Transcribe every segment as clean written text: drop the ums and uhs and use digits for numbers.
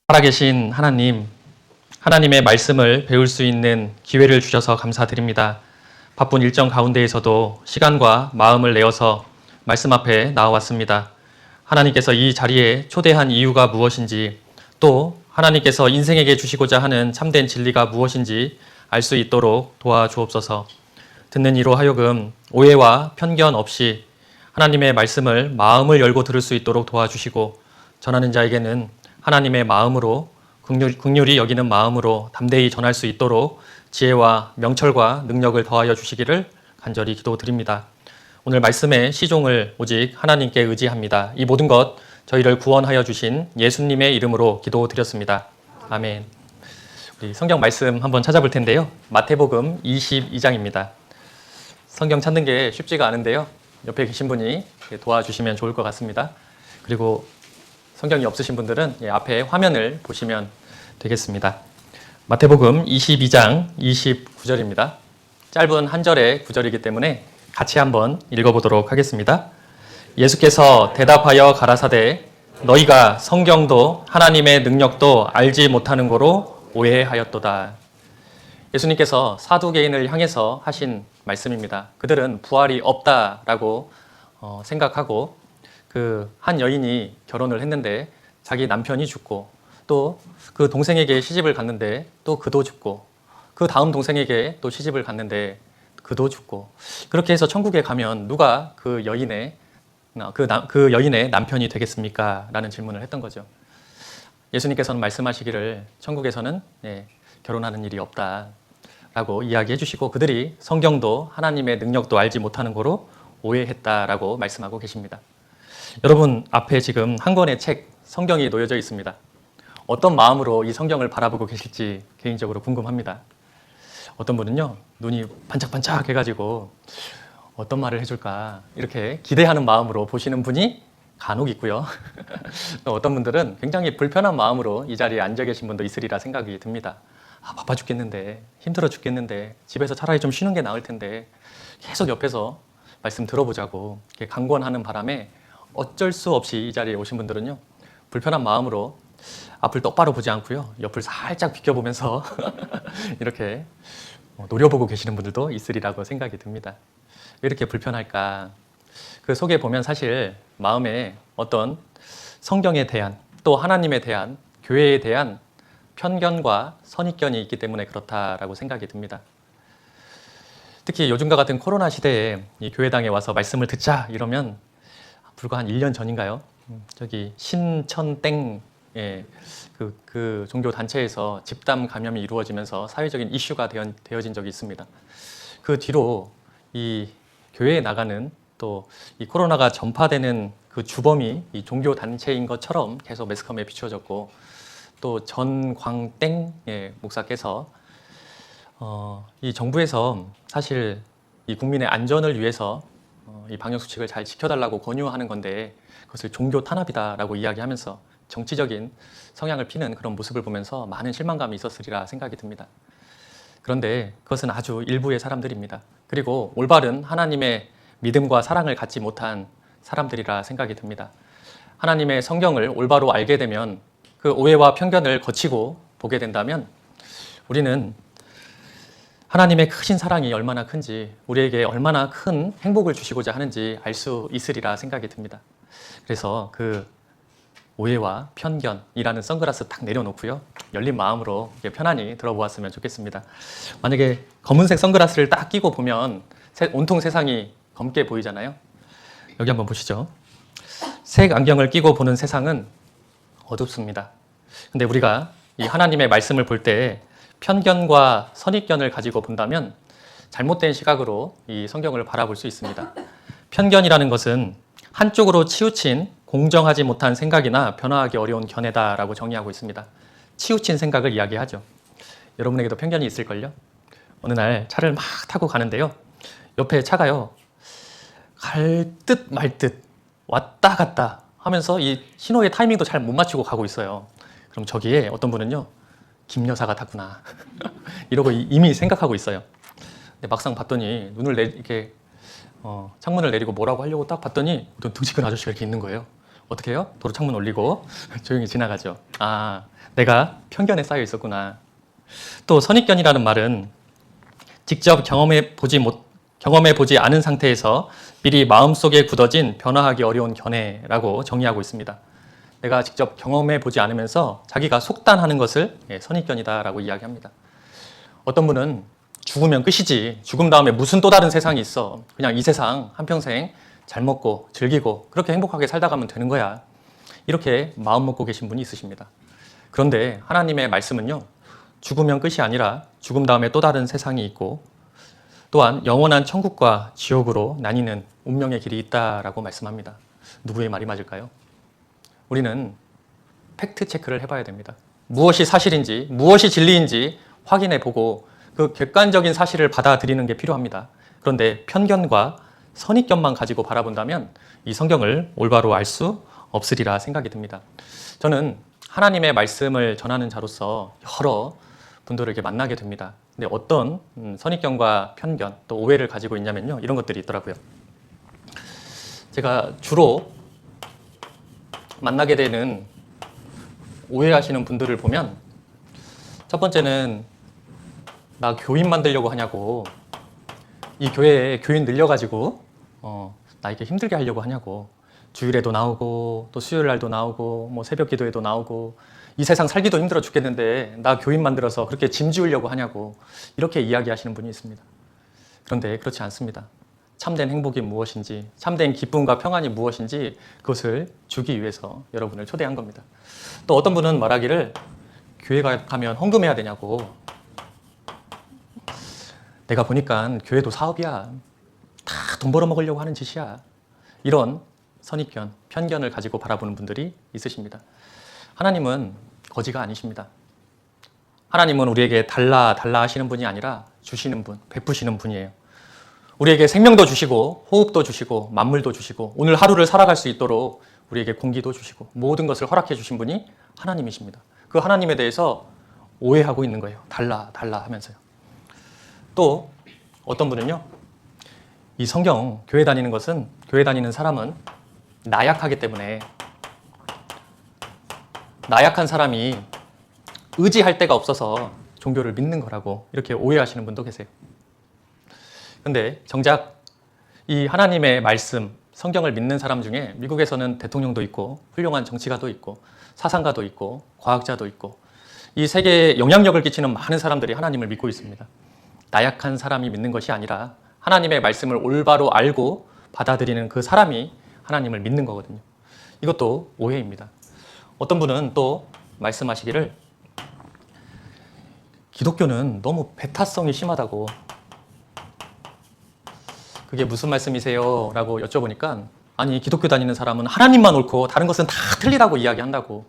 살아계신 하나님, 하나님의 말씀을 배울 수 있는 기회를 주셔서 감사드립니다. 바쁜 일정 가운데에서도 시간과 마음을 내어서 말씀 앞에 나와왔습니다. 하나님께서 이 자리에 초대한 이유가 무엇인지, 또 하나님께서 인생에게 주시고자 하는 참된 진리가 무엇인지 알 수 있도록 도와주옵소서. 듣는 이로 하여금 오해와 편견 없이 하나님의 말씀을 마음을 열고 들을 수 있도록 도와주시고, 전하는 자에게는 하나님의 마음으로 긍휼히 여기는 마음으로 담대히 전할 수 있도록 지혜와 명철과 능력을 더하여 주시기를 간절히 기도드립니다. 오늘 말씀의 시종을 오직 하나님께 의지합니다. 이 모든 것 저희를 구원하여 주신 예수님의 이름으로 기도드렸습니다. 아멘. 우리 성경 말씀 한번 찾아볼 텐데요. 마태복음 22장입니다. 성경 찾는 게 쉽지가 않은데요. 옆에 계신 분이 도와주시면 좋을 것 같습니다. 그리고 성경이 없으신 분들은 앞에 화면을 보시면 되겠습니다. 마태복음 22장 29절입니다. 짧은 한 절의 구절이기 때문에 같이 한번 읽어보도록 하겠습니다. 예수께서 대답하여 가라사대 너희가 성경도 하나님의 능력도 알지 못하는 거로 오해하였도다. 예수님께서 사두개인을 향해서 하신 말씀입니다. 그들은 부활이 없다라고 생각하고 그 한 여인이 결혼을 했는데 자기 남편이 죽고 또 그 동생에게 시집을 갔는데 또 그도 죽고 그 다음 동생에게 또 시집을 갔는데 그도 죽고 그렇게 해서 천국에 가면 누가 그 여인의 남편이 되겠습니까? 라는 질문을 했던 거죠. 예수님께서는 말씀하시기를 천국에서는 결혼하는 일이 없다라고 이야기해 주시고 그들이 성경도 하나님의 능력도 알지 못하는 거로 오해했다라고 말씀하고 계십니다. 여러분 앞에 지금 한 권의 책, 성경이 놓여져 있습니다. 어떤 마음으로 이 성경을 바라보고 계실지 개인적으로 궁금합니다. 어떤 분은요, 눈이 반짝반짝 해가지고 어떤 말을 해줄까 이렇게 기대하는 마음으로 보시는 분이 간혹 있고요. 또 어떤 분들은 굉장히 불편한 마음으로 이 자리에 앉아 계신 분도 있으리라 생각이 듭니다. 바빠 죽겠는데, 힘들어 죽겠는데, 집에서 차라리 좀 쉬는 게 나을 텐데 계속 옆에서 말씀 들어보자고 이렇게 강권하는 바람에 어쩔 수 없이 이 자리에 오신 분들은요, 불편한 마음으로 앞을 똑바로 보지 않고요, 옆을 살짝 비켜보면서 이렇게 노려보고 계시는 분들도 있으리라고 생각이 듭니다. 왜 이렇게 불편할까? 그 속에 보면 사실 마음에 어떤 성경에 대한 또 하나님에 대한 교회에 대한 편견과 선입견이 있기 때문에 그렇다라고 생각이 듭니다. 특히 요즘과 같은 코로나 시대에 이 교회당에 와서 말씀을 듣자 이러면 불과 한 1년 전인가요? 저기 신천땡 그 종교 단체에서 집단 감염이 이루어지면서 사회적인 이슈가 되어진 적이 있습니다. 그 뒤로 이 교회에 나가는 또 이 코로나가 전파되는 그 주범이 이 종교 단체인 것처럼 계속 매스컴에 비추어졌고 또 전광땡 목사께서 이 정부에서 사실 이 국민의 안전을 위해서 이 방역 수칙을 잘 지켜달라고 권유하는 건데 그것을 종교 탄압이다라고 이야기하면서 정치적인 성향을 피는 그런 모습을 보면서 많은 실망감이 있었으리라 생각이 듭니다. 그런데 그것은 아주 일부의 사람들입니다. 그리고 올바른 하나님의 믿음과 사랑을 갖지 못한 사람들이라 생각이 듭니다. 하나님의 성경을 올바로 알게 되면 그 오해와 편견을 거치고 보게 된다면 우리는 하나님의 크신 사랑이 얼마나 큰지 우리에게 얼마나 큰 행복을 주시고자 하는지 알 수 있으리라 생각이 듭니다. 그래서 그 오해와 편견이라는 선글라스 딱 내려놓고요. 열린 마음으로 편안히 들어보았으면 좋겠습니다. 만약에 검은색 선글라스를 딱 끼고 보면 온통 세상이 검게 보이잖아요. 여기 한번 보시죠. 색 안경을 끼고 보는 세상은 어둡습니다. 근데 우리가 이 하나님의 말씀을 볼 때 편견과 선입견을 가지고 본다면 잘못된 시각으로 이 성경을 바라볼 수 있습니다. 편견이라는 것은 한쪽으로 치우친 공정하지 못한 생각이나 변화하기 어려운 견해다라고 정의하고 있습니다. 치우친 생각을 이야기하죠. 여러분에게도 편견이 있을걸요? 어느 날 차를 막 타고 가는데요. 옆에 차가요. 갈 듯 말 듯 왔다 갔다 하면서 이 신호의 타이밍도 잘 못 맞추고 가고 있어요. 그럼 저기에 어떤 분은요. 김 여사가 탔구나. 이러고 이미 생각하고 있어요. 근데 막상 봤더니 이렇게 창문을 내리고 뭐라고 하려고 딱 봤더니 어떤 등치큰 아저씨가 이렇게 있는 거예요. 어떻게 해요? 도로 창문 올리고 조용히 지나가죠. 아, 내가 편견에 쌓여 있었구나. 또 선입견이라는 말은 직접 경험해 보지 않은 상태에서 미리 마음속에 굳어진 변화하기 어려운 견해라고 정의하고 있습니다. 내가 직접 경험해 보지 않으면서 자기가 속단하는 것을 선입견이다라고 이야기합니다. 어떤 분은 죽으면 끝이지. 죽음 다음에 무슨 또 다른 세상이 있어. 그냥 이 세상 한평생 잘 먹고 즐기고 그렇게 행복하게 살다 가면 되는 거야. 이렇게 마음 먹고 계신 분이 있으십니다. 그런데 하나님의 말씀은요. 죽으면 끝이 아니라 죽음 다음에 또 다른 세상이 있고 또한 영원한 천국과 지옥으로 나뉘는 운명의 길이 있다라고 말씀합니다. 누구의 말이 맞을까요? 우리는 팩트 체크를 해봐야 됩니다. 무엇이 사실인지, 무엇이 진리인지 확인해 보고 그 객관적인 사실을 받아들이는 게 필요합니다. 그런데 편견과 선입견만 가지고 바라본다면 이 성경을 올바로 알 수 없으리라 생각이 듭니다. 저는 하나님의 말씀을 전하는 자로서 여러 분들에게 만나게 됩니다. 근데 어떤 선입견과 편견 또 오해를 가지고 있냐면요. 이런 것들이 있더라고요. 제가 주로 만나게 되는 오해하시는 분들을 보면 첫 번째는 나 교인 만들려고 하냐고 이 교회에 교인 늘려가지고 나 이렇게 힘들게 하려고 하냐고 주일에도 나오고 또 수요일 날도 나오고 뭐 새벽 기도에도 나오고 이 세상 살기도 힘들어 죽겠는데 나 교인 만들어서 그렇게 짐 지우려고 하냐고 이렇게 이야기하시는 분이 있습니다. 그런데 그렇지 않습니다. 참된 행복이 무엇인지 참된 기쁨과 평안이 무엇인지 그것을 주기 위해서 여러분을 초대한 겁니다. 또 어떤 분은 말하기를 교회 가면 헌금해야 되냐고 내가 보니까 교회도 사업이야. 다 돈 벌어먹으려고 하는 짓이야. 이런 선입견, 편견을 가지고 바라보는 분들이 있으십니다. 하나님은 거지가 아니십니다. 하나님은 우리에게 달라 하시는 분이 아니라 주시는 분, 베푸시는 분이에요. 우리에게 생명도 주시고 호흡도 주시고 만물도 주시고 오늘 하루를 살아갈 수 있도록 우리에게 공기도 주시고 모든 것을 허락해 주신 분이 하나님이십니다. 그 하나님에 대해서 오해하고 있는 거예요. 달라 하면서요. 또 어떤 분은요. 이 성경 교회 다니는 사람은 나약하기 때문에 나약한 사람이 의지할 데가 없어서 종교를 믿는 거라고 이렇게 오해하시는 분도 계세요. 근데 정작 이 하나님의 말씀, 성경을 믿는 사람 중에 미국에서는 대통령도 있고 훌륭한 정치가도 있고 사상가도 있고 과학자도 있고 이 세계에 영향력을 끼치는 많은 사람들이 하나님을 믿고 있습니다. 나약한 사람이 믿는 것이 아니라 하나님의 말씀을 올바로 알고 받아들이는 그 사람이 하나님을 믿는 거거든요. 이것도 오해입니다. 어떤 분은 또 말씀하시기를 기독교는 너무 배타성이 심하다고 그게 무슨 말씀이세요? 라고 여쭤보니까 아니 기독교 다니는 사람은 하나님만 옳고 다른 것은 다 틀리다고 이야기한다고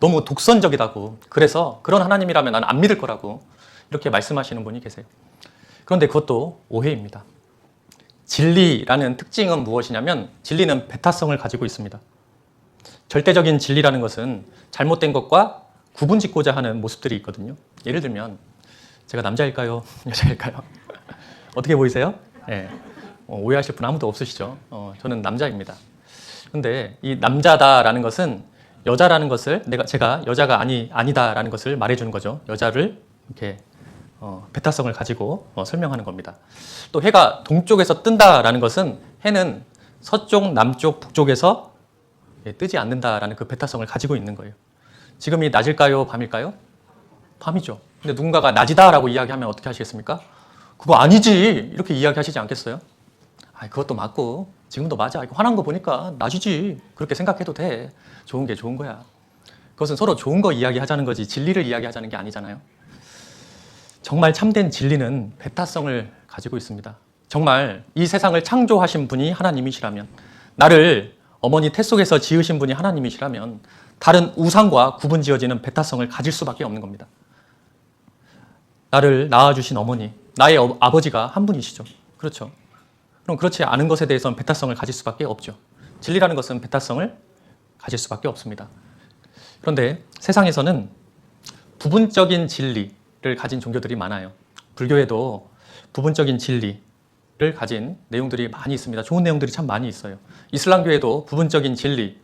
너무 독선적이다고 그래서 그런 하나님이라면 난 안 믿을 거라고 이렇게 말씀하시는 분이 계세요. 그런데 그것도 오해입니다. 진리라는 특징은 무엇이냐면 진리는 배타성을 가지고 있습니다. 절대적인 진리라는 것은 잘못된 것과 구분짓고자 하는 모습들이 있거든요. 예를 들면 제가 남자일까요? 여자일까요? 어떻게 보이세요? 네. 오해하실 분 아무도 없으시죠? 저는 남자입니다. 근데 이 남자다라는 것은 여자라는 것을 제가 여자가 아니다라는 것을 말해주는 거죠. 여자를 이렇게 배타성을 가지고 설명하는 겁니다. 또 해가 동쪽에서 뜬다라는 것은 해는 서쪽, 남쪽, 북쪽에서 뜨지 않는다라는 그 배타성을 가지고 있는 거예요. 지금이 낮일까요? 밤일까요? 밤이죠. 근데 누군가가 낮이다라고 이야기하면 어떻게 하시겠습니까? 그거 아니지 이렇게 이야기하시지 않겠어요? 그것도 맞고 지금도 맞아. 이거 화난 거 보니까 낮이지. 그렇게 생각해도 돼. 좋은 게 좋은 거야. 그것은 서로 좋은 거 이야기하자는 거지 진리를 이야기하자는 게 아니잖아요. 정말 참된 진리는 배타성을 가지고 있습니다. 정말 이 세상을 창조하신 분이 하나님이시라면 나를 어머니 태 속에서 지으신 분이 하나님이시라면 다른 우상과 구분 지어지는 배타성을 가질 수밖에 없는 겁니다. 나를 낳아주신 어머니, 나의 아버지가 한 분이시죠. 그렇죠. 그럼 그렇지 않은 것에 대해서는 배타성을 가질 수밖에 없죠. 진리라는 것은 배타성을 가질 수밖에 없습니다. 그런데 세상에서는 부분적인 진리를 가진 종교들이 많아요. 불교에도 부분적인 진리를 가진 내용들이 많이 있습니다. 좋은 내용들이 참 많이 있어요. 이슬람교에도 부분적인 진리,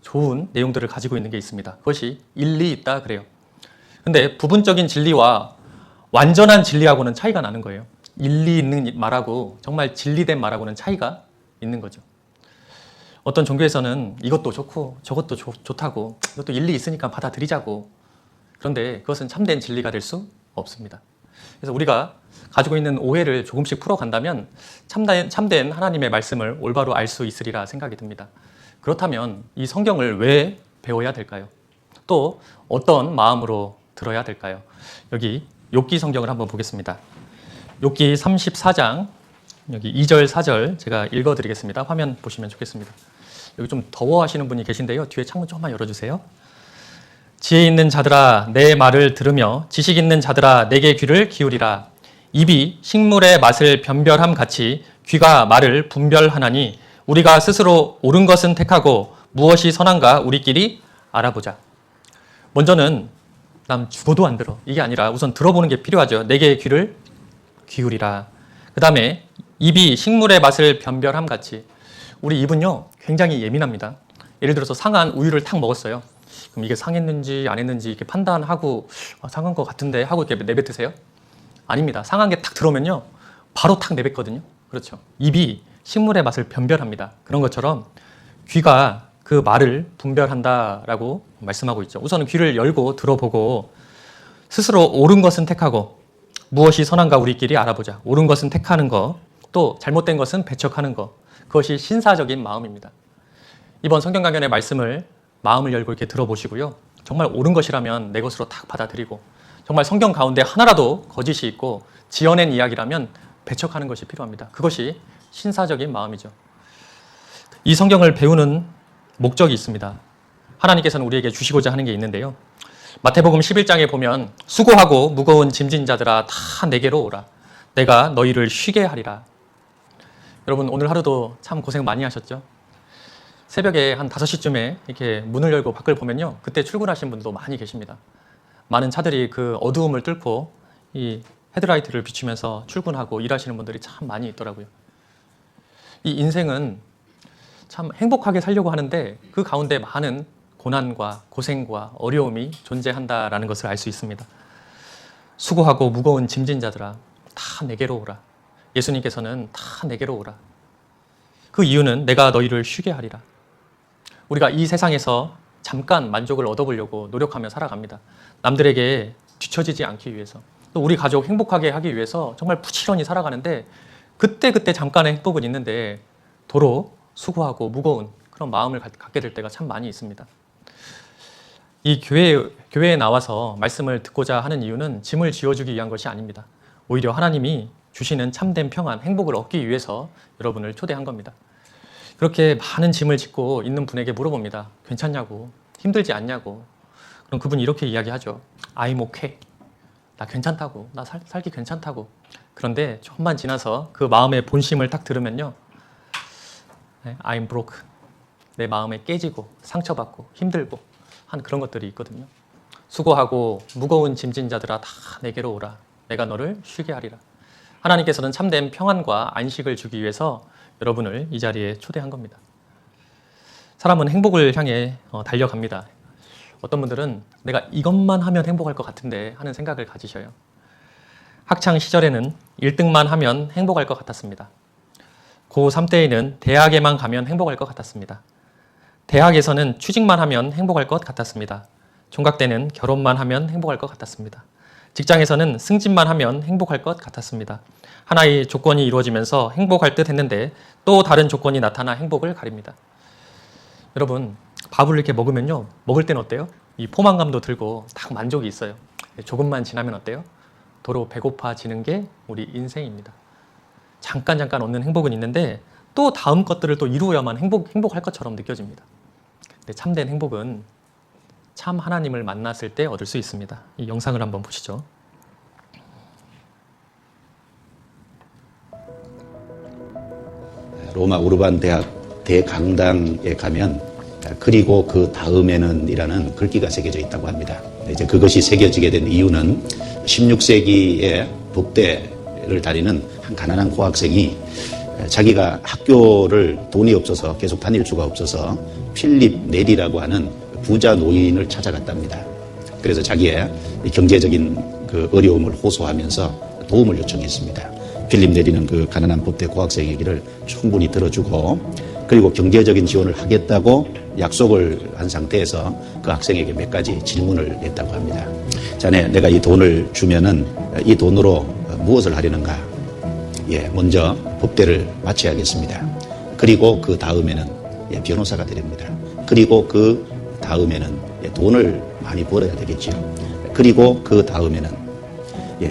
좋은 내용들을 가지고 있는 게 있습니다. 그것이 일리 있다 그래요. 근데 부분적인 진리와 완전한 진리하고는 차이가 나는 거예요. 일리 있는 말하고 정말 진리된 말하고는 차이가 있는 거죠. 어떤 종교에서는 이것도 좋고 저것도 좋다고, 이것도 일리 있으니까 받아들이자고. 그런데 그것은 참된 진리가 될 수 없습니다. 그래서 우리가 가지고 있는 오해를 조금씩 풀어간다면 참된 하나님의 말씀을 올바로 알 수 있으리라 생각이 듭니다. 그렇다면 이 성경을 왜 배워야 될까요? 또 어떤 마음으로 들어야 될까요? 여기 욥기 성경을 한번 보겠습니다. 욥기 34장 여기 2절 4절 제가 읽어드리겠습니다. 화면 보시면 좋겠습니다. 여기 좀 더워하시는 분이 계신데요. 뒤에 창문 조금만 열어주세요. 지혜 있는 자들아 내 말을 들으며 지식 있는 자들아 내게 귀를 기울이라. 입이 식물의 맛을 변별함 같이 귀가 말을 분별하나니 우리가 스스로 옳은 것은 택하고 무엇이 선한가 우리끼리 알아보자. 먼저는 남 죽어도 안 들어, 이게 아니라 우선 들어보는 게 필요하죠. 내게 귀를 기울이라. 그 다음에 입이 식물의 맛을 변별함 같이, 우리 입은요 굉장히 예민합니다. 예를 들어서 상한 우유를 탁 먹었어요. 그럼 이게 상했는지 안 했는지 이렇게 판단하고 상한 것 같은데 하고 이렇게 내뱉으세요? 아닙니다. 상한 게 탁 들어오면요 바로 탁 내뱉거든요. 그렇죠. 입이 식물의 맛을 변별합니다. 그런 것처럼 귀가 그 말을 분별한다라고 말씀하고 있죠. 우선은 귀를 열고 들어보고 스스로 옳은 것은 택하고 무엇이 선한가 우리끼리 알아보자. 옳은 것은 택하는 거, 또 잘못된 것은 배척하는 거, 그것이 신사적인 마음입니다. 이번 성경 강연의 말씀을 마음을 열고 이렇게 들어보시고요. 정말 옳은 것이라면 내 것으로 딱 받아들이고, 정말 성경 가운데 하나라도 거짓이 있고 지어낸 이야기라면 배척하는 것이 필요합니다. 그것이 신사적인 마음이죠. 이 성경을 배우는 목적이 있습니다. 하나님께서는 우리에게 주시고자 하는 게 있는데요. 마태복음 11장에 보면 수고하고 무거운 짐진 자들아 다 내게로 오라. 내가 너희를 쉬게 하리라. 여러분 오늘 하루도 참 고생 많이 하셨죠? 새벽에 한 5시쯤에 이렇게 문을 열고 밖을 보면요. 그때 출근하신 분도 많이 계십니다. 많은 차들이 그 어두움을 뚫고 이 헤드라이트를 비추면서 출근하고 일하시는 분들이 참 많이 있더라고요. 이 인생은 참 행복하게 살려고 하는데 그 가운데 많은 고난과 고생과 어려움이 존재한다라는 것을 알 수 있습니다. 수고하고 무거운 짐진 자들아 다 내게로 오라. 예수님께서는 다 내게로 오라. 그 이유는 내가 너희를 쉬게 하리라. 우리가 이 세상에서 잠깐 만족을 얻어보려고 노력하며 살아갑니다. 남들에게 뒤처지지 않기 위해서, 또 우리 가족 행복하게 하기 위해서 정말 부지런히 살아가는데 그때 잠깐의 행복은 있는데 도로 수고하고 무거운 그런 마음을 갖게 될 때가 참 많이 있습니다. 이 교회에 나와서 말씀을 듣고자 하는 이유는 짐을 지어주기 위한 것이 아닙니다. 오히려 하나님이 주시는 참된 평안, 행복을 얻기 위해서 여러분을 초대한 겁니다. 그렇게 많은 짐을 짓고 있는 분에게 물어봅니다. 괜찮냐고, 힘들지 않냐고. 그럼 그분이 이렇게 이야기하죠. I'm okay. 나 괜찮다고, 나 살기 괜찮다고. 그런데 조금만 지나서 그 마음의 본심을 딱 들으면요. I'm broke. 내 마음에 깨지고 상처받고 힘들고 한 그런 것들이 있거든요. 수고하고 무거운 짐진 자들아 다 내게로 오라. 내가 너를 쉬게 하리라. 하나님께서는 참된 평안과 안식을 주기 위해서 여러분을 이 자리에 초대한 겁니다. 사람은 행복을 향해 달려갑니다. 어떤 분들은 내가 이것만 하면 행복할 것 같은데 하는 생각을 가지셔요. 학창 시절에는 1등만 하면 행복할 것 같았습니다. 고3 때에는 대학에만 가면 행복할 것 같았습니다. 대학에서는 취직만 하면 행복할 것 같았습니다. 총각 때는 결혼만 하면 행복할 것 같았습니다. 직장에서는 승진만 하면 행복할 것 같았습니다. 하나의 조건이 이루어지면서 행복할 듯 했는데 또 다른 조건이 나타나 행복을 가립니다. 여러분, 밥을 이렇게 먹으면요. 먹을 때는 어때요? 이 포만감도 들고 딱 만족이 있어요. 조금만 지나면 어때요? 도로 배고파지는 게 우리 인생입니다. 잠깐 얻는 행복은 있는데 또 다음 것들을 또 이루어야만 행복할 것처럼 느껴집니다. 근데 참된 행복은 참 하나님을 만났을 때 얻을 수 있습니다. 이 영상을 한번 보시죠. 로마 우르반 대학 대강당에 가면 그리고 그 다음에는 이라는 글귀가 새겨져 있다고 합니다. 이제 그것이 새겨지게 된 이유는 16세기에 북대를 다니는 한 가난한 고학생이 자기가 학교를 돈이 없어서 계속 다닐 수가 없어서 필립 네리라고 하는 부자 노인을 찾아갔답니다. 그래서 자기의 경제적인 그 어려움을 호소하면서 도움을 요청했습니다. 필립 네리는 그 가난한 법대 고학생 얘기를 충분히 들어주고 그리고 경제적인 지원을 하겠다고 약속을 한 상태에서 그 학생에게 몇 가지 질문을 했다고 합니다. 자네, 내가 이 돈을 주면은 이 돈으로 무엇을 하려는가? 예, 먼저 법대를 마쳐야겠습니다. 그리고 그 다음에는 변호사가 되렵니다. 그리고 그 다음에는 돈을 많이 벌어야 되겠죠. 그리고 그 다음에는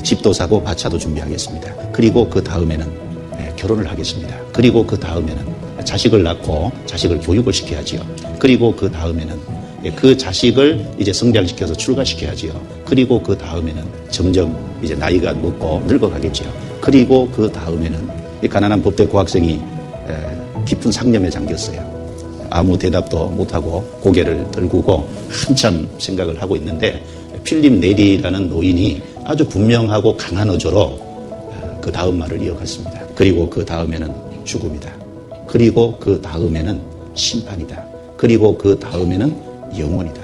집도 사고 마차도 준비하겠습니다. 그리고 그 다음에는 결혼을 하겠습니다. 그리고 그 다음에는 자식을 낳고 자식을 교육을 시켜야지요. 그리고 그 다음에는 그 자식을 이제 성장시켜서 출가시켜야지요. 그리고 그 다음에는 점점 이제 나이가 먹고 늙어가겠지요. 그리고 그 다음에는 이 가난한 법대 고학생이 깊은 상념에 잠겼어요. 아무 대답도 못하고 고개를 들구고 한참 생각을 하고 있는데 필립 네리라는 노인이 아주 분명하고 강한 어조로 그 다음 말을 이어갔습니다. 그리고 그 다음에는 죽음이다. 그리고 그 다음에는 심판이다. 그리고 그 다음에는 영원이다.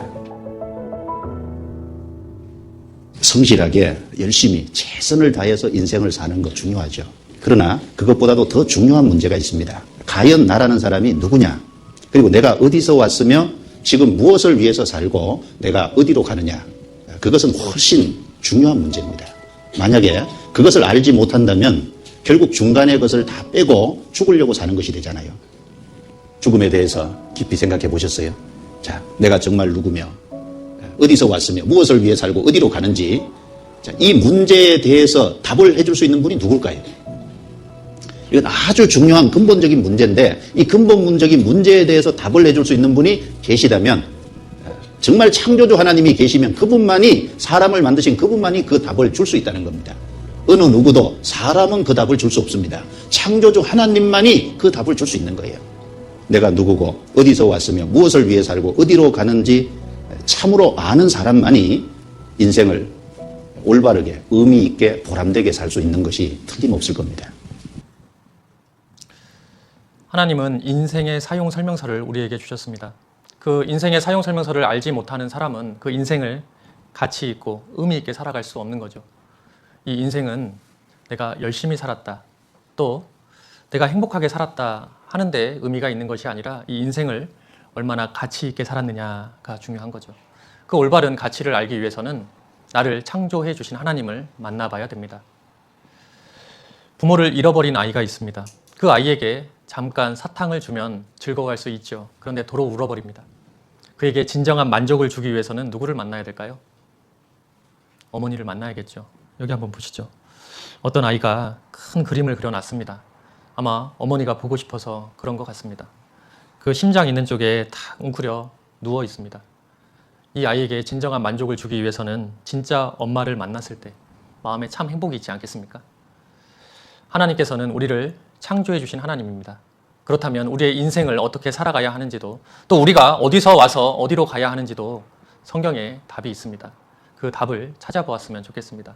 성실하게 열심히 최선을 다해서 인생을 사는 것 중요하죠. 그러나 그것보다도 더 중요한 문제가 있습니다. 과연 나라는 사람이 누구냐? 그리고 내가 어디서 왔으며 지금 무엇을 위해서 살고 내가 어디로 가느냐? 그것은 훨씬 중요한 문제입니다. 만약에 그것을 알지 못한다면 결국 중간에 그것을 다 빼고 죽으려고 사는 것이 되잖아요. 죽음에 대해서 깊이 생각해 보셨어요? 자, 내가 정말 누구며 어디서 왔으며 무엇을 위해 살고 어디로 가는지 자, 이 문제에 대해서 답을 해줄 수 있는 분이 누굴까요? 이건 아주 중요한 근본적인 문제인데 이 근본적인 문제에 대해서 답을 해줄 수 있는 분이 계시다면 정말 창조주 하나님이 계시면 그분만이 사람을 만드신 그분만이 그 답을 줄 수 있다는 겁니다. 어느 누구도 사람은 그 답을 줄 수 없습니다. 창조주 하나님만이 그 답을 줄 수 있는 거예요. 내가 누구고 어디서 왔으며 무엇을 위해 살고 어디로 가는지 참으로 아는 사람만이 인생을 올바르게 의미 있게 보람되게 살 수 있는 것이 틀림없을 겁니다. 하나님은 인생의 사용 설명서를 우리에게 주셨습니다. 그 인생의 사용 설명서를 알지 못하는 사람은 그 인생을 가치 있고 의미 있게 살아갈 수 없는 거죠. 이 인생은 내가 열심히 살았다, 또 내가 행복하게 살았다 하는데 의미가 있는 것이 아니라 이 인생을 얼마나 가치 있게 살았느냐가 중요한 거죠. 그 올바른 가치를 알기 위해서는 나를 창조해 주신 하나님을 만나봐야 됩니다. 부모를 잃어버린 아이가 있습니다. 그 아이에게 잠깐 사탕을 주면 즐거워할 수 있죠. 그런데 도로 울어버립니다. 그에게 진정한 만족을 주기 위해서는 누구를 만나야 될까요? 어머니를 만나야겠죠. 여기 한번 보시죠. 어떤 아이가 큰 그림을 그려놨습니다. 아마 어머니가 보고 싶어서 그런 것 같습니다. 그 심장 있는 쪽에 탁 웅크려 누워 있습니다. 이 아이에게 진정한 만족을 주기 위해서는 진짜 엄마를 만났을 때 마음에 참 행복이 있지 않겠습니까? 하나님께서는 우리를 창조해 주신 하나님입니다. 그렇다면 우리의 인생을 어떻게 살아가야 하는지도 또 우리가 어디서 와서 어디로 가야 하는지도 성경에 답이 있습니다. 그 답을 찾아보았으면 좋겠습니다.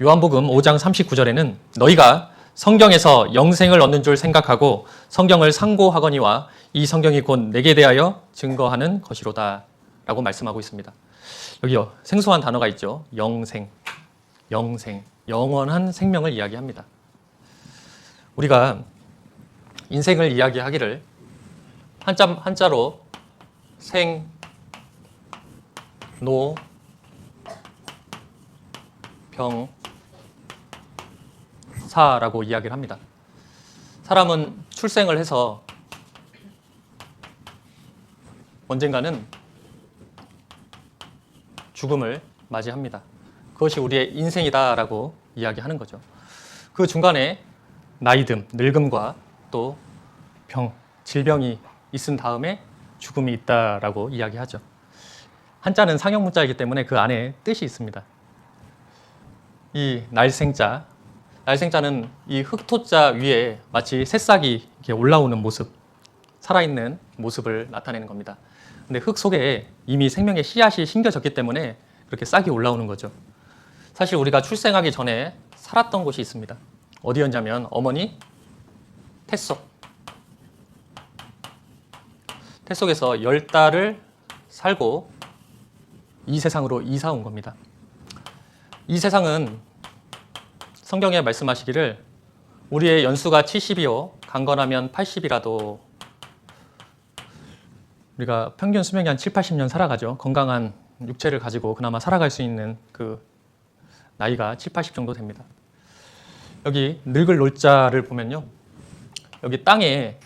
요한복음 5장 39절에는 너희가 성경에서 영생을 얻는 줄 생각하고 성경을 상고하거니와 이 성경이 곧 내게 대하여 증거하는 것이로다 라고 말씀하고 있습니다. 여기요, 생소한 단어가 있죠. 영생, 영원한 생명을 이야기합니다. 우리가 인생을 이야기하기를 한자로 생, 노, 병, 사라고 이야기를 합니다. 사람은 출생을 해서 언젠가는 죽음을 맞이합니다. 그것이 우리의 인생이다라고 이야기하는 거죠. 그 중간에 나이듦, 늙음과 또 병, 질병이 있은 다음에 죽음이 있다라고 이야기하죠. 한자는 상형 문자이기 때문에 그 안에 뜻이 있습니다. 이 날생자는 이 흑토자 위에 마치 새싹이 이렇게 올라오는 모습, 살아있는 모습을 나타내는 겁니다. 근데 흙 속에 이미 생명의 씨앗이 심겨졌기 때문에 그렇게 싹이 올라오는 거죠. 사실 우리가 출생하기 전에 살았던 곳이 있습니다. 어디였냐면 어머니 태속에서 10달을 살고 이 세상으로 이사 온 겁니다. 이 세상은 성경에 말씀하시기를 우리의 연수가 70이요 강건하면 80이라도 우리가 평균 수명이 한 7, 80년 살아가죠. 건강한 육체를 가지고 그나마 살아갈 수 있는 그 나이가 7, 80 정도 됩니다. 여기 늙을 놀자를 보면요. 여기 땅에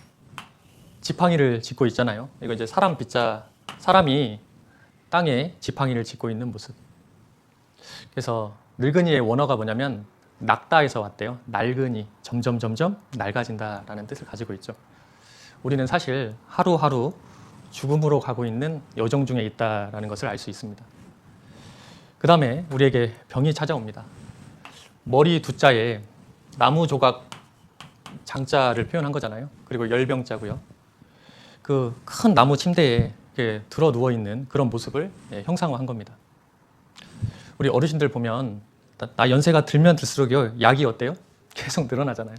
지팡이를 짚고 있잖아요. 이거 이제 사람 빗자, 사람이 땅에 지팡이를 짚고 있는 모습. 그래서 늙은이의 원어가 뭐냐면 낙다에서 왔대요. 낡은이, 점점 낡아진다라는 뜻을 가지고 있죠. 우리는 사실 하루하루 죽음으로 가고 있는 여정 중에 있다라는 것을 알 수 있습니다. 그 다음에 우리에게 병이 찾아옵니다. 머리 두 자에 나무 조각 장자를 표현한 거잖아요. 그리고 열병자고요. 그 큰 나무 침대에 이렇게 들어 누워 있는 그런 모습을 형상화한 겁니다. 우리 어르신들 보면 나 연세가 들면 들수록요 약이 어때요? 계속 늘어나잖아요.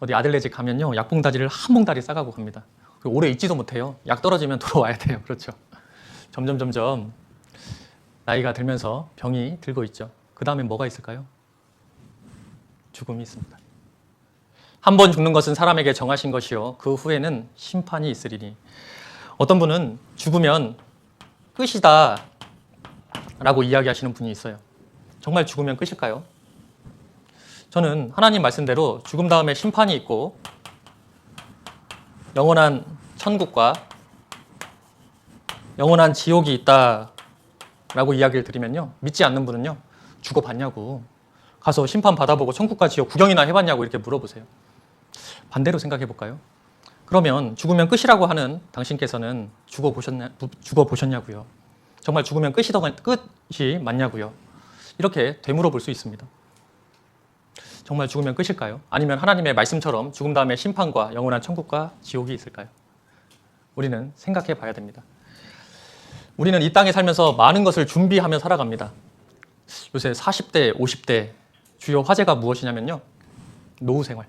어디 아들네 집 가면요 약봉다리를 한 봉다리 싸가고 갑니다. 오래 있지도 못해요. 약 떨어지면 돌아와야 돼요. 그렇죠. 점점 나이가 들면서 병이 들고 있죠. 그 다음에 뭐가 있을까요? 죽음이 있습니다. 한 번 죽는 것은 사람에게 정하신 것이요 그 후에는 심판이 있으리니. 어떤 분은 죽으면 끝이다 라고 이야기하시는 분이 있어요. 정말 죽으면 끝일까요? 저는 하나님 말씀대로 죽음 다음에 심판이 있고 영원한 천국과 영원한 지옥이 있다라고 이야기를 드리면요. 믿지 않는 분은요. 죽어봤냐고. 가서 심판 받아보고 천국과 지옥 구경이나 해봤냐고 이렇게 물어보세요. 반대로 생각해 볼까요? 그러면 죽으면 끝이라고 하는 당신께서는 죽어보셨냐고요. 정말 죽으면 끝이 맞냐고요. 이렇게 되물어 볼 수 있습니다. 정말 죽으면 끝일까요? 아니면 하나님의 말씀처럼 죽음 다음에 심판과 영원한 천국과 지옥이 있을까요? 우리는 생각해 봐야 됩니다. 우리는 이 땅에 살면서 많은 것을 준비하며 살아갑니다. 요새 40대, 50대 주요 화제가 무엇이냐면요. 노후 생활.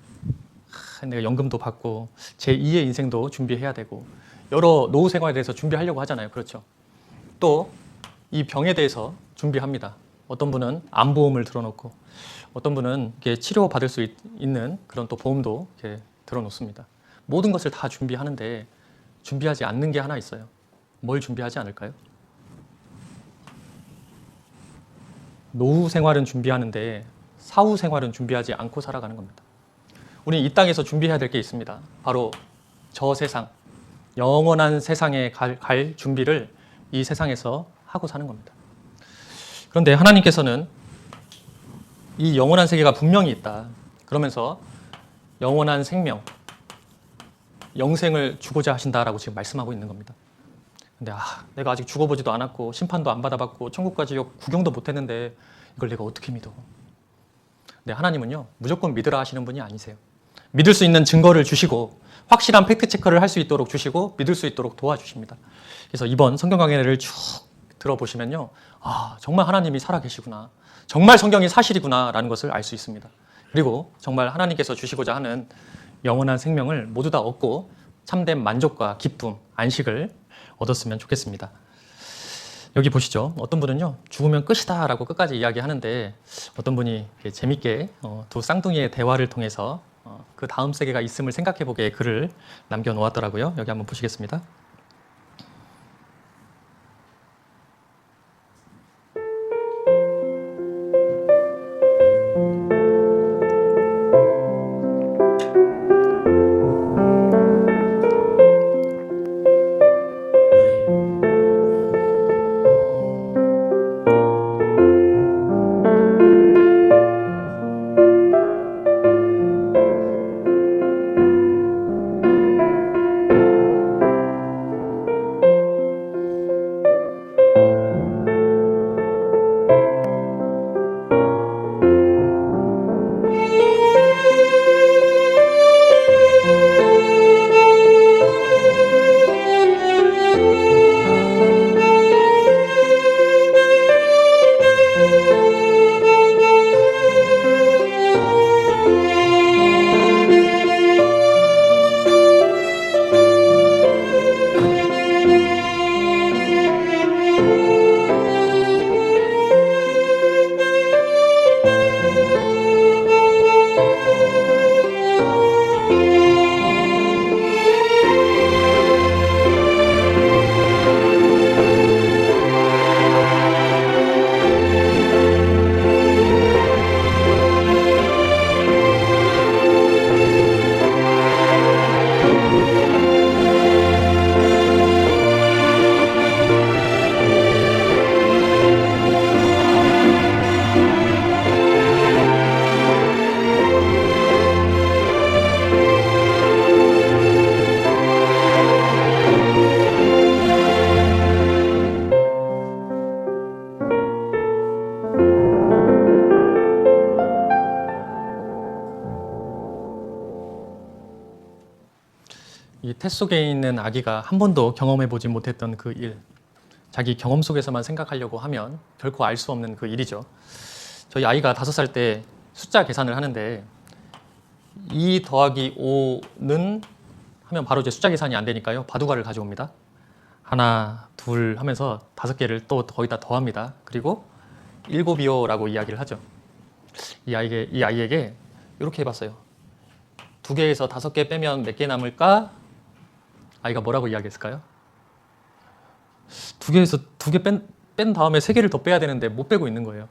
내가 연금도 받고 제2의 인생도 준비해야 되고 여러 노후 생활에 대해서 준비하려고 하잖아요. 그렇죠? 또 이 병에 대해서 준비합니다. 어떤 분은 암보험을 들어놓고 어떤 분은 치료받을 수 있는 그런 또 보험도 이렇게 들어놓습니다. 모든 것을 다 준비하는데 준비하지 않는 게 하나 있어요. 뭘 준비하지 않을까요? 노후 생활은 준비하는데 사후 생활은 준비하지 않고 살아가는 겁니다. 우리 이 땅에서 준비해야 될 게 있습니다. 바로 저 세상, 영원한 세상에 갈 준비를 이 세상에서 하고 사는 겁니다. 그런데 하나님께서는 이 영원한 세계가 분명히 있다. 그러면서 영원한 생명, 영생을 주고자 하신다라고 지금 말씀하고 있는 겁니다. 근데 내가 아직 죽어보지도 않았고 심판도 안 받아봤고 천국과 지옥 구경도 못했는데 이걸 내가 어떻게 믿어? 근데 하나님은요 무조건 믿으라 하시는 분이 아니세요. 믿을 수 있는 증거를 주시고 확실한 팩트체크를 할 수 있도록 주시고 믿을 수 있도록 도와주십니다. 그래서 이번 성경 강해를 쭉 들어보시면요. 정말 하나님이 살아계시구나. 정말 성경이 사실이구나 라는 것을 알 수 있습니다. 그리고 정말 하나님께서 주시고자 하는 영원한 생명을 모두 다 얻고 참된 만족과 기쁨, 안식을 얻었으면 좋겠습니다. 여기 보시죠. 어떤 분은요. 죽으면 끝이다 라고 끝까지 이야기하는데 어떤 분이 재밌게 두 쌍둥이의 대화를 통해서 그 다음 세계가 있음을 생각해보게 글을 남겨놓았더라고요. 여기 한번 보시겠습니다. 뱃 속에 있는 아기가 한 번도 경험해보지 못했던 그 일, 자기 경험 속에서만 생각하려고 하면 결코 알 수 없는 그 일이죠. 저희 아이가 5살 때 숫자 계산을 하는데 2 더하기 5는 하면 바로 이제 숫자 계산이 안 되니까요. 바둑알을 가져옵니다. 하나, 둘 하면서 5개를 또 거기다 더합니다. 그리고 7이요라고 이야기를 하죠. 이 아이에게 이렇게 해봤어요. 2개에서 5개 빼면 몇 개 남을까? 아이가 뭐라고 이야기했을까요? 2개에서 2개 뺀 다음에 3개를 더 빼야 되는데 못 빼고 있는 거예요.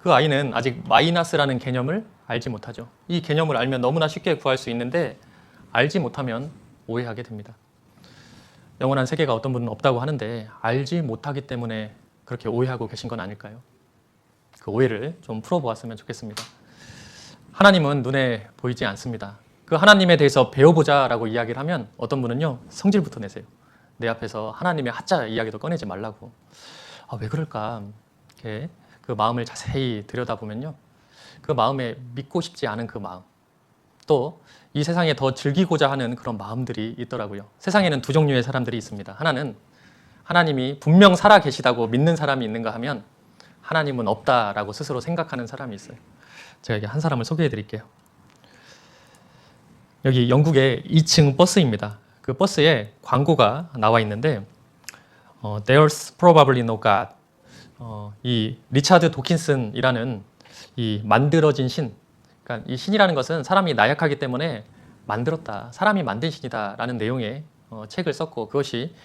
그 아이는 아직 마이너스라는 개념을 알지 못하죠. 이 개념을 알면 너무나 쉽게 구할 수 있는데 알지 못하면 오해하게 됩니다. 영원한 세계가 어떤 분은 없다고 하는데 알지 못하기 때문에 그렇게 오해하고 계신 건 아닐까요? 그 오해를 좀 풀어보았으면 좋겠습니다. 하나님은 눈에 보이지 않습니다. 그 하나님에 대해서 배워보자라고 이야기를 하면 어떤 분은요, 성질부터 내세요. 내 앞에서 하나님의 하자 이야기도 꺼내지 말라고. 왜 그럴까? 이렇게 그 마음을 자세히 들여다보면요, 그 마음에 믿고 싶지 않은 그 마음, 또 이 세상에 더 즐기고자 하는 그런 마음들이 있더라고요. 세상에는 2 종류의 사람들이 있습니다. 하나는 하나님이 분명 살아 계시다고 믿는 사람이 있는가 하면 하나님은 없다라고 스스로 생각하는 사람이 있어요. 제가 이게 한 사람을 소개해 드릴게요. 여기 영국의 2층 버스입니다. 그 버스에 광고가 나와 있는데 There's probably no God. 이 리차드 도킨슨이라는 이 만들어진 신, 그러니까 이 신이라는 것은 사람이 나약하기 때문에 만들었다, 사람이 만든 신이다라는 내용의 책을 썼고 그것이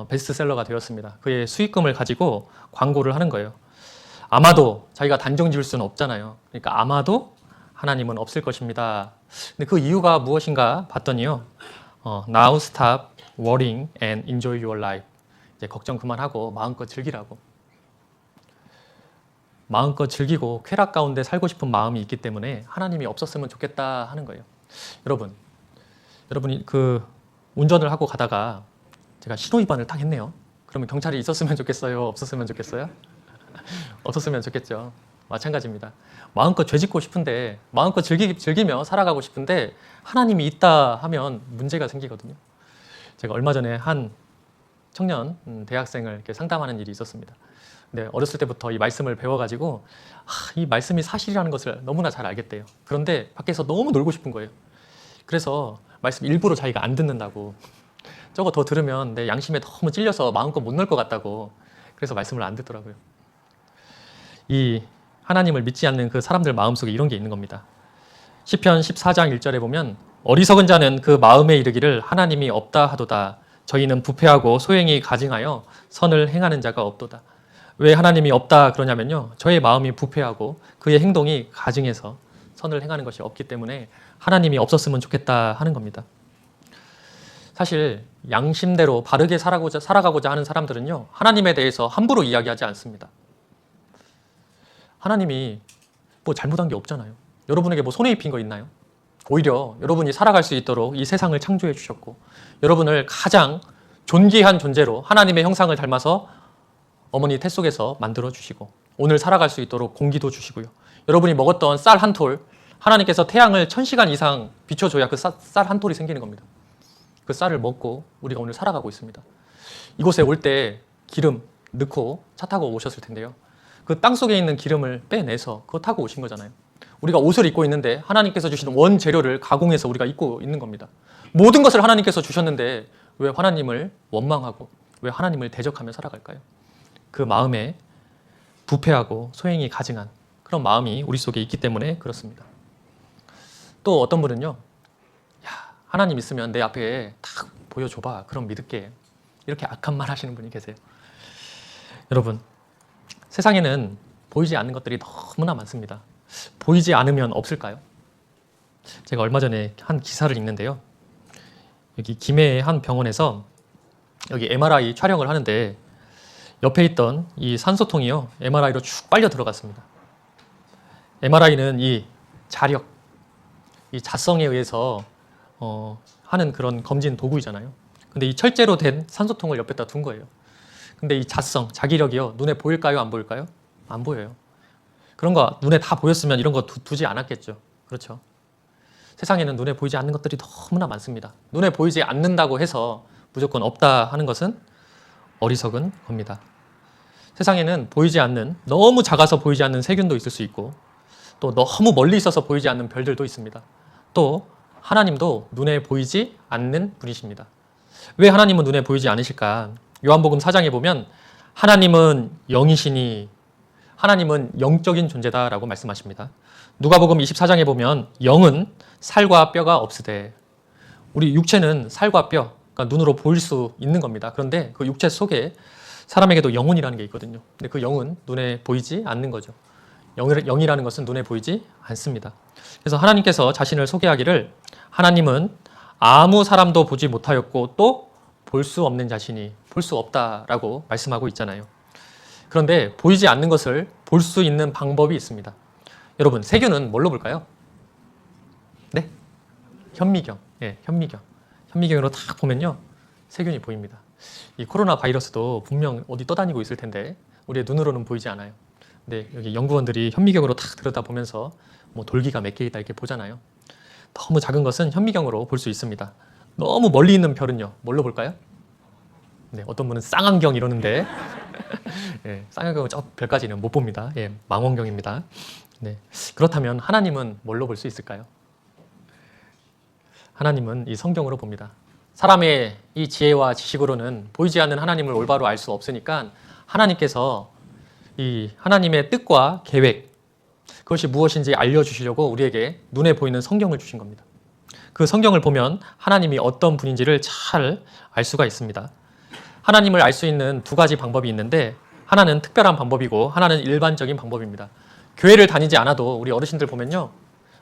베스트셀러가 되었습니다. 그의 수익금을 가지고 광고를 하는 거예요. 아마도 자기가 단정 지을 수는 없잖아요. 그러니까 아마도 하나님은 없을 것입니다. 근데 그 이유가 무엇인가 봤더니요, Now stop worrying and enjoy your life. 이제 걱정 그만하고 마음껏 즐기라고. 마음껏 즐기고 쾌락 가운데 살고 싶은 마음이 있기 때문에 하나님이 없었으면 좋겠다 하는 거예요. 여러분이 그 운전을 하고 가다가 제가 신호 위반을 딱 했네요. 그러면 경찰이 있었으면 좋겠어요? 없었으면 좋겠어요? 없었으면 좋겠죠. 마찬가지입니다. 마음껏 죄 짓고 싶은데, 마음껏 즐기며 살아가고 싶은데 하나님이 있다 하면 문제가 생기거든요. 제가 얼마 전에 한 청년 대학생을 이렇게 상담하는 일이 있었습니다. 근데 어렸을 때부터 이 말씀을 배워가지고 이 말씀이 사실이라는 것을 너무나 잘 알겠대요. 그런데 밖에서 너무 놀고 싶은 거예요. 그래서 말씀 일부러 자기가 안 듣는다고, 저거 더 들으면 내 양심에 너무 찔려서 마음껏 못 놀 것 같다고, 그래서 말씀을 안 듣더라고요. 이 하나님을 믿지 않는 그 사람들 마음속에 이런 게 있는 겁니다. 시편 14장 1절에 보면 어리석은 자는 그 마음에 이르기를 하나님이 없다 하도다. 저희는 부패하고 소행이 가증하여 선을 행하는 자가 없도다. 왜 하나님이 없다 그러냐면요, 저의 마음이 부패하고 그의 행동이 가증해서 선을 행하는 것이 없기 때문에 하나님이 없었으면 좋겠다 하는 겁니다. 사실 양심대로 바르게 살아가고자 하는 사람들은요, 하나님에 대해서 함부로 이야기하지 않습니다. 하나님이 뭐 잘못한 게 없잖아요. 여러분에게 뭐 손해 입힌 거 있나요? 오히려 여러분이 살아갈 수 있도록 이 세상을 창조해 주셨고, 여러분을 가장 존귀한 존재로 하나님의 형상을 닮아서 어머니 태 속에서 만들어 주시고, 오늘 살아갈 수 있도록 공기도 주시고요. 여러분이 먹었던 쌀 한 톨, 하나님께서 태양을 1000시간 이상 비춰줘야 그 쌀 한 톨이 생기는 겁니다. 그 쌀을 먹고 우리가 오늘 살아가고 있습니다. 이곳에 올 때 기름 넣고 차 타고 오셨을 텐데요, 그 땅 속에 있는 기름을 빼내서 그거 타고 오신 거잖아요. 우리가 옷을 입고 있는데 하나님께서 주시는 원재료를 가공해서 우리가 입고 있는 겁니다. 모든 것을 하나님께서 주셨는데 왜 하나님을 원망하고 왜 하나님을 대적하며 살아갈까요? 그 마음에 부패하고 소행이 가증한 그런 마음이 우리 속에 있기 때문에 그렇습니다. 또 어떤 분은요, 하나님 있으면 내 앞에 딱 보여줘봐, 그럼 믿을게, 이렇게 악한 말 하시는 분이 계세요. 여러분, 세상에는 보이지 않는 것들이 너무나 많습니다. 보이지 않으면 없을까요? 제가 얼마 전에 한 기사를 읽는데요, 여기 김해의 한 병원에서 여기 MRI 촬영을 하는데 옆에 있던 이 산소통이요, MRI로 쭉 빨려 들어갔습니다. MRI는 이 자력, 이 자성에 의해서 하는 그런 검진 도구이잖아요. 근데 이 철제로 된 산소통을 옆에다 둔 거예요. 근데 이 자성, 자기력이요, 눈에 보일까요? 안 보일까요? 안 보여요. 그런 거 눈에 다 보였으면 이런 거 두지 않았겠죠. 그렇죠? 세상에는 눈에 보이지 않는 것들이 너무나 많습니다. 눈에 보이지 않는다고 해서 무조건 없다 하는 것은 어리석은 겁니다. 세상에는 보이지 않는, 너무 작아서 보이지 않는 세균도 있을 수 있고, 또 너무 멀리 있어서 보이지 않는 별들도 있습니다. 또 하나님도 눈에 보이지 않는 분이십니다. 왜 하나님은 눈에 보이지 않으실까? 요한복음 4장에 보면 하나님은 영이시니 하나님은 영적인 존재다라고 말씀하십니다. 누가복음 24장에 보면 영은 살과 뼈가 없으되, 우리 육체는 살과 뼈, 그러니까 눈으로 보일 수 있는 겁니다. 그런데 그 육체 속에 사람에게도 영혼이라는 게 있거든요. 근데 그 영은 눈에 보이지 않는 거죠. 영이라는 것은 눈에 보이지 않습니다. 그래서 하나님께서 자신을 소개하기를 하나님은 아무 사람도 보지 못하였고 또 볼 수 없는 자신이 볼 수 없다라고 말씀하고 있잖아요. 그런데 보이지 않는 것을 볼 수 있는 방법이 있습니다. 여러분, 세균은 뭘로 볼까요? 네? 현미경. 예, 현미경. 현미경으로 딱 보면요, 세균이 보입니다. 이 코로나 바이러스도 분명 어디 떠다니고 있을 텐데 우리의 눈으로는 보이지 않아요. 근데 여기 연구원들이 현미경으로 탁 들여다보면서 뭐 돌기가 몇 개 있다 이렇게 보잖아요. 너무 작은 것은 현미경으로 볼 수 있습니다. 너무 멀리 있는 별은요, 뭘로 볼까요? 네, 어떤 분은 쌍안경 이러는데 예, 쌍안경은 저 별까지는 못 봅니다. 예, 망원경입니다. 네, 그렇다면 하나님은 뭘로 볼 수 있을까요? 하나님은 이 성경으로 봅니다. 사람의 이 지혜와 지식으로는 보이지 않는 하나님을 올바로 알 수 없으니까 하나님께서 이 하나님의 뜻과 계획, 그것이 무엇인지 알려주시려고 우리에게 눈에 보이는 성경을 주신 겁니다. 그 성경을 보면 하나님이 어떤 분인지를 잘 알 수가 있습니다. 하나님을 알 수 있는 두 가지 방법이 있는데, 하나는 특별한 방법이고 하나는 일반적인 방법입니다. 교회를 다니지 않아도 우리 어르신들 보면요,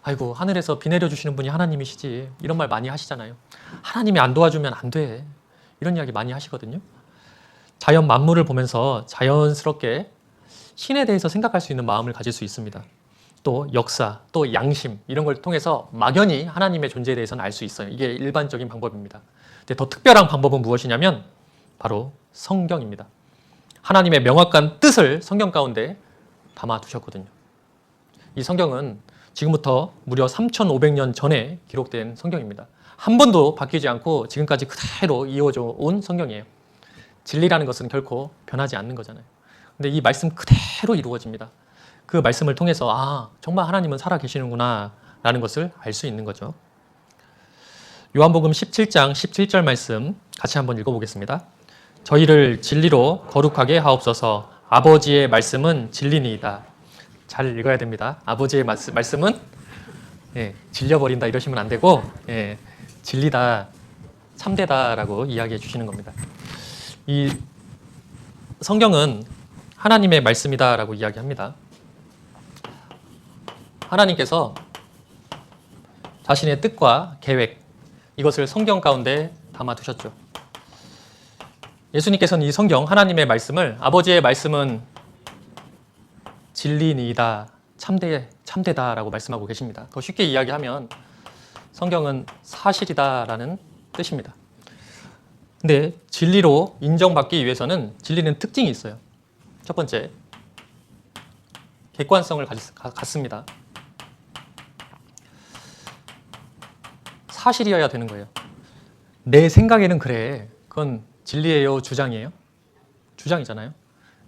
아이고 하늘에서 비 내려주시는 분이 하나님이시지, 이런 말 많이 하시잖아요. 하나님이 안 도와주면 안 돼, 이런 이야기 많이 하시거든요. 자연 만물을 보면서 자연스럽게 신에 대해서 생각할 수 있는 마음을 가질 수 있습니다. 또 역사, 또 양심, 이런 걸 통해서 막연히 하나님의 존재에 대해서는 알 수 있어요. 이게 일반적인 방법입니다. 근데 더 특별한 방법은 무엇이냐면 바로 성경입니다. 하나님의 명확한 뜻을 성경 가운데 담아두셨거든요. 이 성경은 지금부터 무려 3,500년 전에 기록된 성경입니다. 한 번도 바뀌지 않고 지금까지 그대로 이어져 온 성경이에요. 진리라는 것은 결코 변하지 않는 거잖아요. 근데 이 말씀 그대로 이루어집니다. 그 말씀을 통해서 아, 정말 하나님은 살아 계시는구나 라는 것을 알 수 있는 거죠. 요한복음 17장 17절 말씀 같이 한번 읽어보겠습니다. 저희를 진리로 거룩하게 하옵소서. 아버지의 말씀은 진리니이다. 잘 읽어야 됩니다. 아버지의 말씀은 질려버린다 이러시면 안 되고 진리다, 참되다라고 이야기해 주시는 겁니다. 이 성경은 하나님의 말씀이다라고 이야기합니다. 하나님께서 자신의 뜻과 계획, 이것을 성경 가운데 담아두셨죠. 예수님께서는 이 성경, 하나님의 말씀을 아버지의 말씀은 진리니이다, 참되다라고 말씀하고 계십니다. 더 쉽게 이야기하면 성경은 사실이다라는 뜻입니다. 근데 진리로 인정받기 위해서는 진리는 특징이 있어요. 첫 번째, 객관성을 갖습니다. 사실이어야 되는 거예요. 내 생각에는 그래. 그건 진리예요, 주장이에요? 주장이잖아요.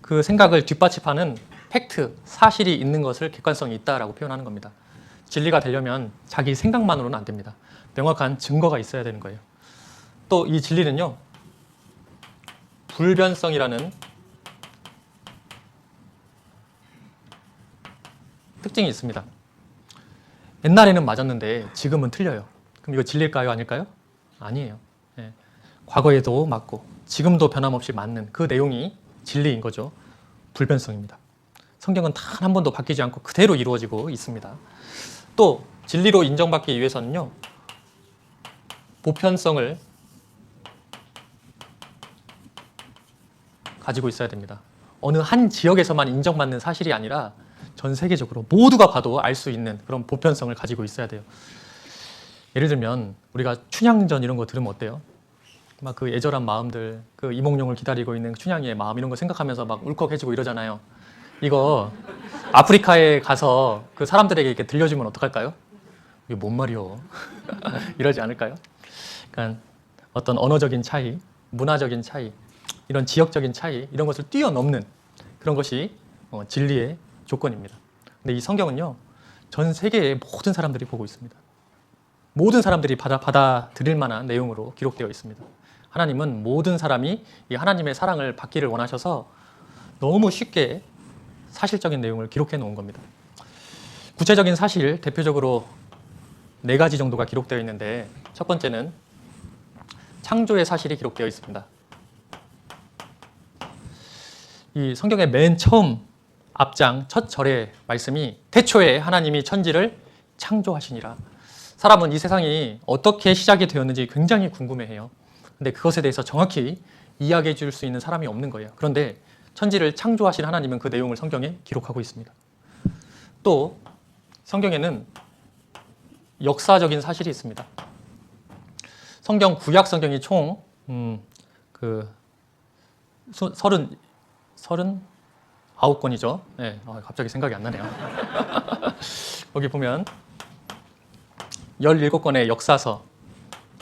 그 생각을 뒷받침하는 팩트, 사실이 있는 것을 객관성이 있다라고 표현하는 겁니다. 진리가 되려면 자기 생각만으로는 안 됩니다. 명확한 증거가 있어야 되는 거예요. 또 이 진리는요, 불변성이라는 특징이 있습니다. 옛날에는 맞았는데 지금은 틀려요. 그럼 이거 진리일까요? 아닐까요? 아니에요. 과거에도 맞고 지금도 변함없이 맞는 그 내용이 진리인 거죠. 불변성입니다. 성경은 단 한 번도 바뀌지 않고 그대로 이루어지고 있습니다. 또 진리로 인정받기 위해서는요, 보편성을 가지고 있어야 됩니다. 어느 한 지역에서만 인정받는 사실이 아니라 전 세계적으로 모두가 봐도 알 수 있는 그런 보편성을 가지고 있어야 돼요. 예를 들면 우리가 춘향전 이런 거 들으면 어때요? 막 그 애절한 마음들, 그 이몽룡을 기다리고 있는 춘향이의 마음 이런 거 생각하면서 막 울컥해지고 이러잖아요. 이거 아프리카에 가서 그 사람들에게 이렇게 들려주면 어떡할까요? 이게 뭔 말이요? 이러지 않을까요? 그러니까 어떤 언어적인 차이, 문화적인 차이, 이런 지역적인 차이, 이런 것을 뛰어넘는 그런 것이 진리의 조건입니다. 근데 이 성경은요, 전 세계의 모든 사람들이 보고 있습니다. 모든 사람들이 받아들일 만한 내용으로 기록되어 있습니다. 하나님은 모든 사람이 이 하나님의 사랑을 받기를 원하셔서 너무 쉽게 사실적인 내용을 기록해 놓은 겁니다. 구체적인 사실, 대표적으로 4가지 정도가 기록되어 있는데, 첫 번째는 창조의 사실이 기록되어 있습니다. 이 성경의 맨 처음 앞장 첫 절의 말씀이 태초에 하나님이 천지를 창조하시니라. 사람은 이 세상이 어떻게 시작이 되었는지 굉장히 궁금해해요. 근데 그것에 대해서 정확히 이야기해 줄 수 있는 사람이 없는 거예요. 그런데 천지를 창조하신 하나님은 그 내용을 성경에 기록하고 있습니다. 또 성경에는 역사적인 사실이 있습니다. 성경 구약 성경이 총 39권이죠. 네, 갑자기 생각이 안 나네요. 거기 보면 17권의 역사서,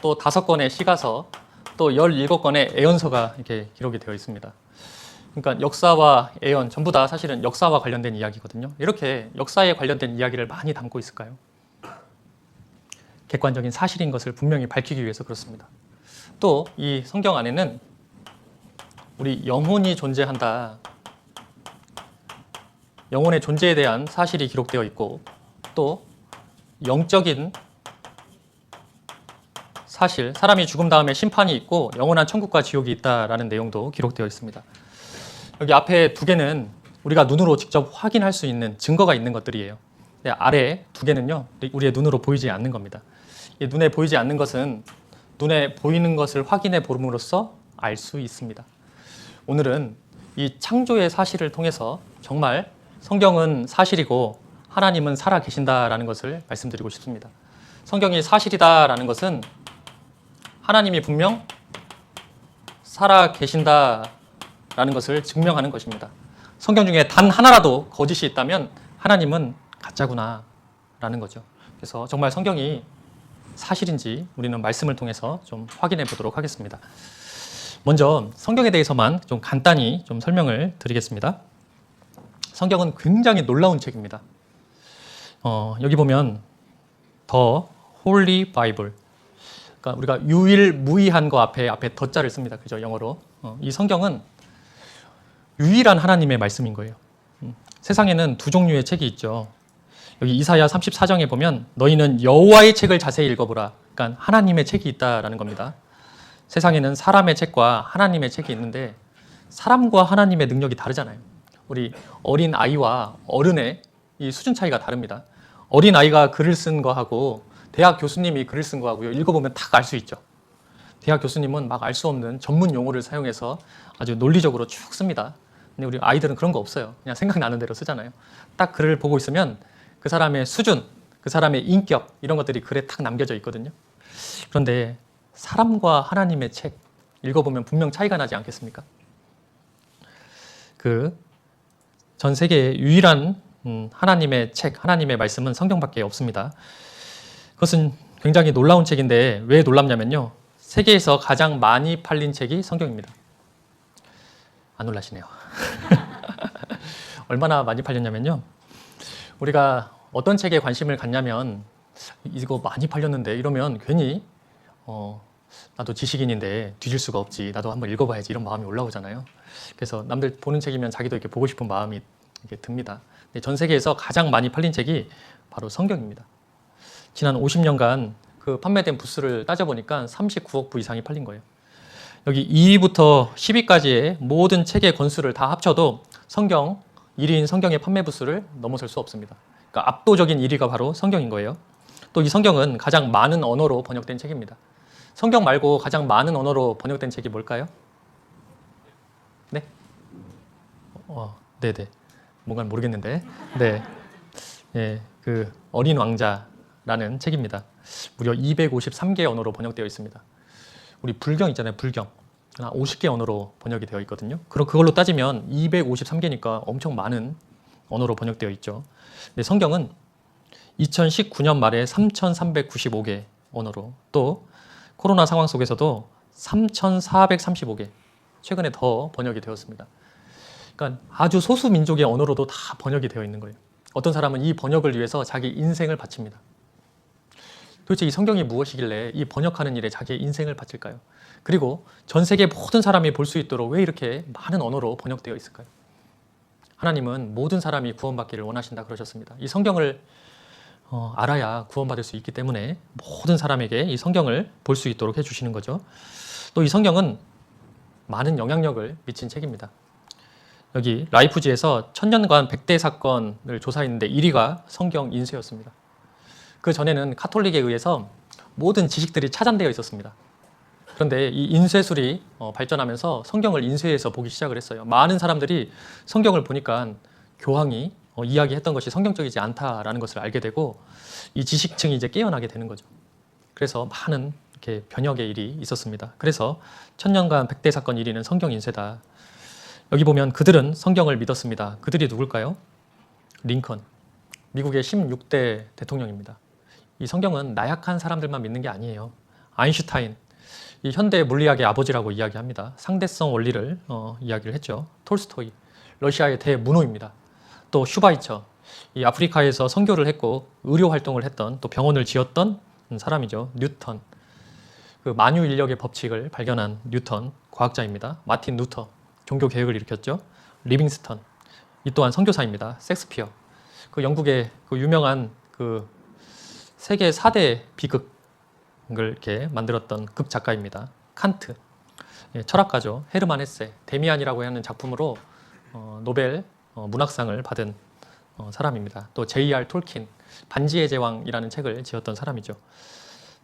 또 5권의 시가서, 또 17권의 애언서가 이렇게 기록이 되어 있습니다. 그러니까 역사와 애언 전부 다 사실은 역사와 관련된 이야기거든요. 이렇게 역사에 관련된 이야기를 많이 담고 있을까요? 객관적인 사실인 것을 분명히 밝히기 위해서 그렇습니다. 또 이 성경 안에는 우리 영혼이 존재한다, 영혼의 존재에 대한 사실이 기록되어 있고, 또 영적인 사실, 사람이 죽음 다음에 심판이 있고 영원한 천국과 지옥이 있다라는 내용도 기록되어 있습니다. 여기 앞에 2개는 우리가 눈으로 직접 확인할 수 있는 증거가 있는 것들이에요. 아래 2개는요, 우리의 눈으로 보이지 않는 겁니다. 이 눈에 보이지 않는 것은 눈에 보이는 것을 확인해 보름으로써 알 수 있습니다. 오늘은 이 창조의 사실을 통해서 정말 성경은 사실이고 하나님은 살아 계신다라는 것을 말씀드리고 싶습니다. 성경이 사실이다라는 것은 하나님이 분명 살아 계신다라는 것을 증명하는 것입니다. 성경 중에 단 하나라도 거짓이 있다면 하나님은 가짜구나라는 거죠. 그래서 정말 성경이 사실인지 우리는 말씀을 통해서 좀 확인해 보도록 하겠습니다. 먼저 성경에 대해서만 좀 간단히 좀 설명을 드리겠습니다. 성경은 굉장히 놀라운 책입니다. 여기 보면 The Holy Bible, 그러니까 우리가 유일무이한 거 앞에 더자를 씁니다. 그죠? 영어로. 이 성경은 유일한 하나님의 말씀인 거예요. 세상에는 2 종류의 책이 있죠. 여기 이사야 34장에 보면 너희는 여호와의 책을 자세히 읽어보라. 그러니까 하나님의 책이 있다라는 겁니다. 세상에는 사람의 책과 하나님의 책이 있는데 사람과 하나님의 능력이 다르잖아요. 우리 어린 아이와 어른의 이 수준 차이가 다릅니다. 어린 아이가 글을 쓴 거하고 대학 교수님이 글을 쓴 거하고요, 읽어보면 딱 알 수 있죠. 대학 교수님은 막 알 수 없는 전문 용어를 사용해서 아주 논리적으로 쭉 씁니다. 근데 우리 아이들은 그런 거 없어요. 그냥 생각나는 대로 쓰잖아요. 딱 글을 보고 있으면 그 사람의 수준, 그 사람의 인격, 이런 것들이 글에 딱 남겨져 있거든요. 그런데 사람과 하나님의 책 읽어보면 분명 차이가 나지 않겠습니까? 그 전 세계의 유일한 하나님의 책, 하나님의 말씀은 성경밖에 없습니다. 그것은 굉장히 놀라운 책인데 왜 놀랍냐면요, 세계에서 가장 많이 팔린 책이 성경입니다. 안 놀라시네요. 얼마나 많이 팔렸냐면요, 우리가 어떤 책에 관심을 갖냐면 이거 많이 팔렸는데 이러면 괜히 나도 지식인인데 뒤질 수가 없지, 나도 한번 읽어봐야지, 이런 마음이 올라오잖아요. 그래서 남들 보는 책이면 자기도 이렇게 보고 싶은 마음이 이렇게 듭니다. 근데 전 세계에서 가장 많이 팔린 책이 바로 성경입니다. 지난 50년간 그 판매된 부수를 따져보니까 39억 부 이상이 팔린 거예요. 여기 2위부터 10위까지의 모든 책의 권수를 다 합쳐도 성경 1위인 성경의 판매 부수를 넘어설 수 없습니다. 그러니까 압도적인 1위가 바로 성경인 거예요. 또 이 성경은 가장 많은 언어로 번역된 책입니다. 성경 말고 가장 많은 언어로 번역된 책이 뭘까요? 네? 네네. 뭔가 모르겠는데. 네. 예, 그 어린 왕자라는 책입니다. 무려 253개 언어로 번역되어 있습니다. 우리 불경 있잖아요, 불경. 50개 언어로 번역이 되어 있거든요. 그럼 그걸로 따지면 253개니까 엄청 많은 언어로 번역되어 있죠. 근데 성경은 2019년 말에 3,395개 언어로, 또 코로나 상황 속에서도 3,435개, 최근에 더 번역이 되었습니다. 그러니까 아주 소수 민족의 언어로도 다 번역이 되어 있는 거예요. 어떤 사람은 이 번역을 위해서 자기 인생을 바칩니다. 도대체 이 성경이 무엇이길래 이 번역하는 일에 자기의 인생을 바칠까요? 그리고 전 세계 모든 사람이 볼 수 있도록 왜 이렇게 많은 언어로 번역되어 있을까요? 하나님은 모든 사람이 구원받기를 원하신다 그러셨습니다. 이 성경을 알아야 구원받을 수 있기 때문에 모든 사람에게 이 성경을 볼 수 있도록 해주시는 거죠. 또 이 성경은 많은 영향력을 미친 책입니다. 여기 라이프지에서 1000년간 100대 사건을 조사했는데 1위가 성경 인쇄였습니다. 그 전에는 카톨릭에 의해서 모든 지식들이 차단되어 있었습니다. 그런데 이 인쇄술이 발전하면서 성경을 인쇄해서 보기 시작을 했어요. 많은 사람들이 성경을 보니까 교황이 이야기했던 것이 성경적이지 않다라는 것을 알게 되고 이 지식층이 이제 깨어나게 되는 거죠. 그래서 많은 이렇게 변혁의 일이 있었습니다. 그래서 1000년간 100대 사건 1위는 성경 인쇄다. 여기 보면 그들은 성경을 믿었습니다. 그들이 누굴까요? 링컨, 미국의 16대 대통령입니다. 이 성경은 나약한 사람들만 믿는 게 아니에요. 아인슈타인, 이 현대 물리학의 아버지라고 이야기합니다. 상대성 원리를 이야기를 했죠. 톨스토이, 러시아의 대문호입니다. 또 슈바이처, 이 아프리카에서 선교를 했고 의료 활동을 했던, 또 병원을 지었던 사람이죠. 뉴턴, 그 만유 인력의 법칙을 발견한 뉴턴 과학자입니다. 마틴 루터, 종교 개혁을 일으켰죠. 리빙스턴, 이 또한 선교사입니다. 섹스피어, 그 영국의 그 유명한 그 세계 4대 비극을 이렇게 만들었던 극 작가입니다. 칸트, 철학가죠. 헤르만 헤세, 데미안이라고 하는 작품으로 노벨 문학상을 받은 사람입니다. 또 J.R. 톨킨, 반지의 제왕이라는 책을 지었던 사람이죠.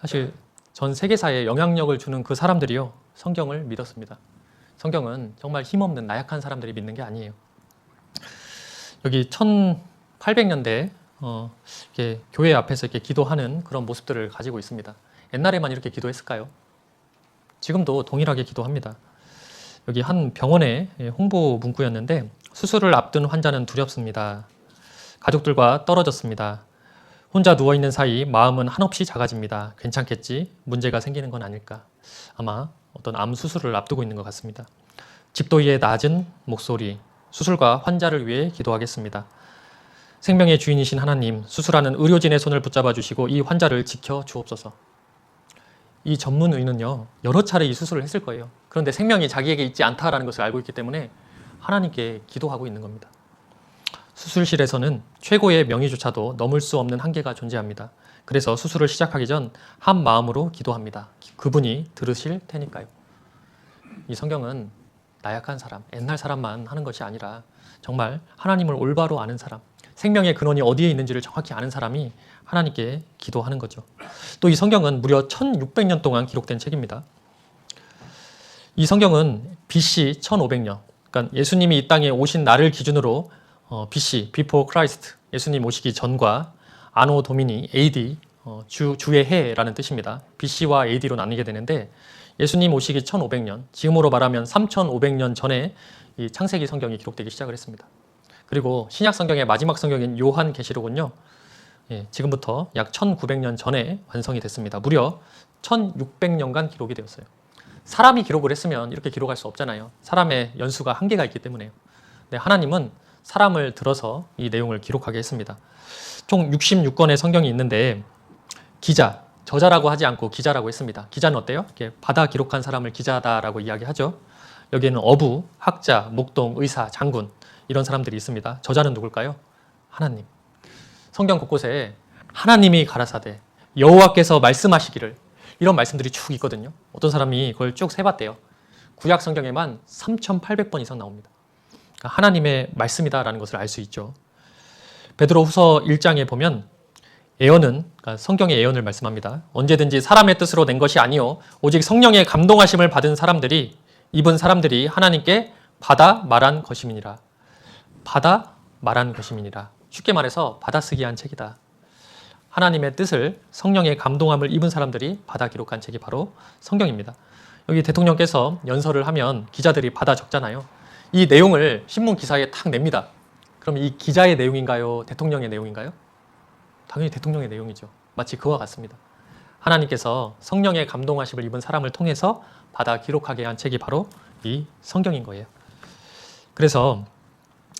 사실 전 세계사에 영향력을 주는 그 사람들이요, 성경을 믿었습니다. 성경은 정말 힘없는 나약한 사람들이 믿는 게 아니에요. 여기 1800년대 이렇게 교회 앞에서 이렇게 기도하는 그런 모습들을 가지고 있습니다. 옛날에만 이렇게 기도했을까요? 지금도 동일하게 기도합니다. 여기 한 병원의 홍보 문구였는데, 수술을 앞둔 환자는 두렵습니다. 가족들과 떨어졌습니다. 혼자 누워있는 사이 마음은 한없이 작아집니다. 괜찮겠지? 문제가 생기는 건 아닐까? 아마 어떤 암 수술을 앞두고 있는 것 같습니다. 집도이의 낮은 목소리, 수술과 환자를 위해 기도하겠습니다. 생명의 주인이신 하나님, 수술하는 의료진의 손을 붙잡아 주시고 이 환자를 지켜 주옵소서. 이 전문의는요, 여러 차례 이 수술을 했을 거예요. 그런데 생명이 자기에게 있지 않다라는 것을 알고 있기 때문에 하나님께 기도하고 있는 겁니다. 수술실에서는 최고의 명의조차도 넘을 수 없는 한계가 존재합니다. 그래서 수술을 시작하기 전 한 마음으로 기도합니다. 그분이 들으실 테니까요. 이 성경은 나약한 사람, 옛날 사람만 하는 것이 아니라 정말 하나님을 올바로 아는 사람, 생명의 근원이 어디에 있는지를 정확히 아는 사람이 하나님께 기도하는 거죠. 또 이 성경은 무려 1600년 동안 기록된 책입니다. 이 성경은 BC 1500년, 그러니까 예수님이 이 땅에 오신 날을 기준으로 BC, Before Christ, 예수님 오시기 전과 아노 도미니, AD, 주의 해라는 뜻입니다. BC와 AD로 나뉘게 되는데, 예수님 오시기 1500년, 지금으로 말하면 3500년 전에 이 창세기 성경이 기록되기 시작을 했습니다. 그리고 신약 성경의 마지막 성경인 요한계시록은요, 지금부터 약 1900년 전에 완성이 됐습니다. 무려 1600년간 기록이 되었어요. 사람이 기록을 했으면 이렇게 기록할 수 없잖아요. 사람의 연수가 한계가 있기 때문에요. 근데 하나님은 사람을 들어서 이 내용을 기록하게 했습니다. 총 66권의 성경이 있는데, 기자, 저자라고 하지 않고 기자라고 했습니다. 기자는 어때요? 이렇게 받아 기록한 사람을 기자다라고 이야기하죠. 여기에는 어부, 학자, 목동, 의사, 장군, 이런 사람들이 있습니다. 저자는 누굴까요? 하나님. 성경 곳곳에 하나님이 가라사대, 여호와께서 말씀하시기를, 이런 말씀들이 쭉 있거든요. 어떤 사람이 그걸 쭉 세봤대요. 구약 성경에만 3800번 이상 나옵니다. 그러니까 하나님의 말씀이다라는 것을 알 수 있죠. 베드로후서 1장에 보면 예언은, 그러니까 성경의 예언을 말씀합니다. 언제든지 사람의 뜻으로 낸 것이 아니요 오직 성령의 감동하심을 받은 사람들이, 입은 사람들이 하나님께 받아 말한 것임이니라. 받아 말한 것임이니라. 쉽게 말해서 받아쓰기 한 책이다. 하나님의 뜻을, 성령의 감동함을 입은 사람들이 받아 기록한 책이 바로 성경입니다. 여기 대통령께서 연설을 하면 기자들이 받아 적잖아요. 이 내용을 신문 기사에 탁 냅니다. 그럼 이 기자의 내용인가요? 대통령의 내용인가요? 당연히 대통령의 내용이죠. 마치 그와 같습니다. 하나님께서 성령의 감동하심을 입은 사람을 통해서 받아 기록하게 한 책이 바로 이 성경인 거예요. 그래서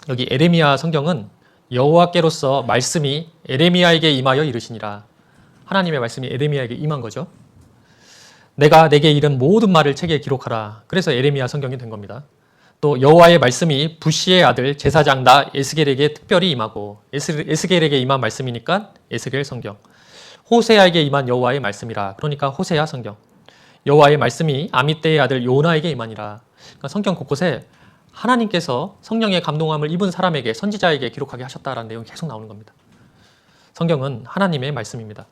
여기 에레미야 성경은 여호와께로서 말씀이 에레미야에게 임하여 이르시니라. 하나님의 말씀이 에레미야에게 임한 거죠. 내가 내게 이른 모든 말을 책에 기록하라. 그래서 에레미야 성경이 된 겁니다. 또 여호와의 말씀이 부시의 아들 제사장 나 에스겔에게 특별히 임하고, 에스겔에게 임한 말씀이니까 에스겔 성경. 호세아에게 임한 여호와의 말씀이라. 그러니까 호세아 성경. 여호와의 말씀이 아미떼의 아들 요나에게 임하니라. 그러니까 성경 곳곳에 하나님께서 성령의 감동함을 입은 사람에게, 선지자에게 기록하게 하셨다라는 내용이 계속 나오는 겁니다. 성경은 하나님의 말씀입니다.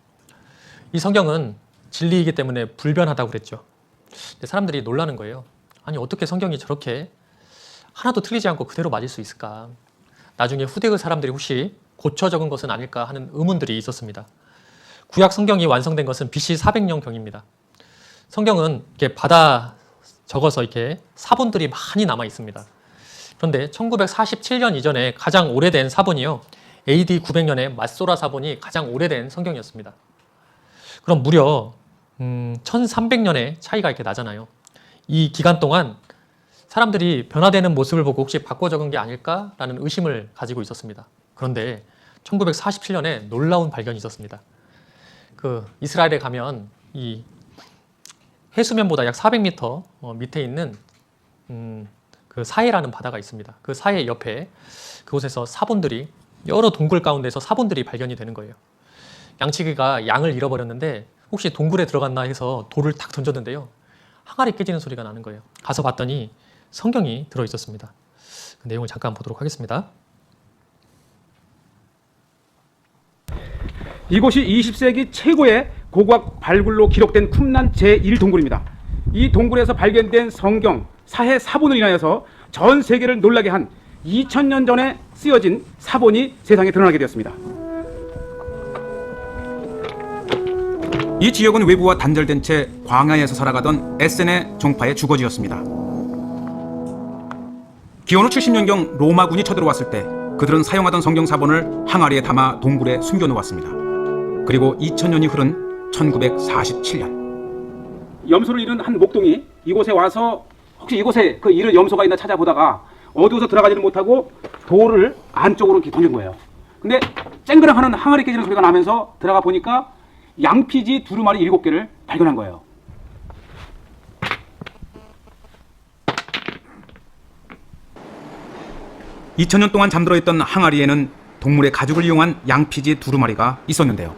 이 성경은 진리이기 때문에 불변하다고 그랬죠. 근데 사람들이 놀라는 거예요. 아니, 어떻게 성경이 저렇게 하나도 틀리지 않고 그대로 맞을 수 있을까? 나중에 후대의 사람들이 혹시 고쳐 적은 것은 아닐까 하는 의문들이 있었습니다. 구약 성경이 완성된 것은 BC 400년경입니다. 성경은 이렇게 받아 적어서 이렇게 사본들이 많이 남아 있습니다. 그런데 1947년 이전에 가장 오래된 사본이요, AD 900년에 맞소라 사본이 가장 오래된 성경이었습니다. 그럼 무려 1300년의 차이가 이렇게 나잖아요. 이 기간 동안 사람들이 변화되는 모습을 보고 혹시 바꿔 적은 게 아닐까라는 의심을 가지고 있었습니다. 그런데 1947년에 놀라운 발견이 있었습니다. 그 이스라엘에 가면 이 해수면보다 약 400m 밑에 있는 그 사해라는 바다가 있습니다. 그 사해 옆에 그곳에서 사본들이, 여러 동굴 가운데서 사본들이 발견이 되는 거예요. 양치기가 양을 잃어버렸는데 혹시 동굴에 들어갔나 해서 돌을 탁 던졌는데요, 항아리 깨지는 소리가 나는 거예요. 가서 봤더니 성경이 들어있었습니다. 그 내용을 잠깐 보도록 하겠습니다. 이곳이 20세기 최고의 고고학 발굴로 기록된 쿰란 제1동굴입니다. 이 동굴에서 발견된 성경 사해 사본을 인하여서 전 세계를 놀라게 한 2000년 전에 쓰여진 사본이 세상에 드러나게 되었습니다. 이 지역은 외부와 단절된 채 광야에서 살아가던 에센의 종파의 주거지였습니다. 기원 후 70년경 로마군이 쳐들어왔을 때 그들은 사용하던 성경 사본을 항아리에 담아 동굴에 숨겨놓았습니다. 그리고 2000년이 흐른 1947년, 염소를 잃은 한 목동이 이곳에 와서 혹시 이곳에 그 잃은 염소가 있나 찾아보다가 어두워서 들어가지는 못하고 돌을 안쪽으로 이렇게 던진 거예요. 근데 쨍그랑하는 항아리 깨지는 소리가 나면서 들어가 보니까 양피지 두루마리 7개를 발견한 거예요. (2000년) 동안 잠들어 있던 항아리에는 동물의 가죽을 이용한 양피지 두루마리가 있었는데요.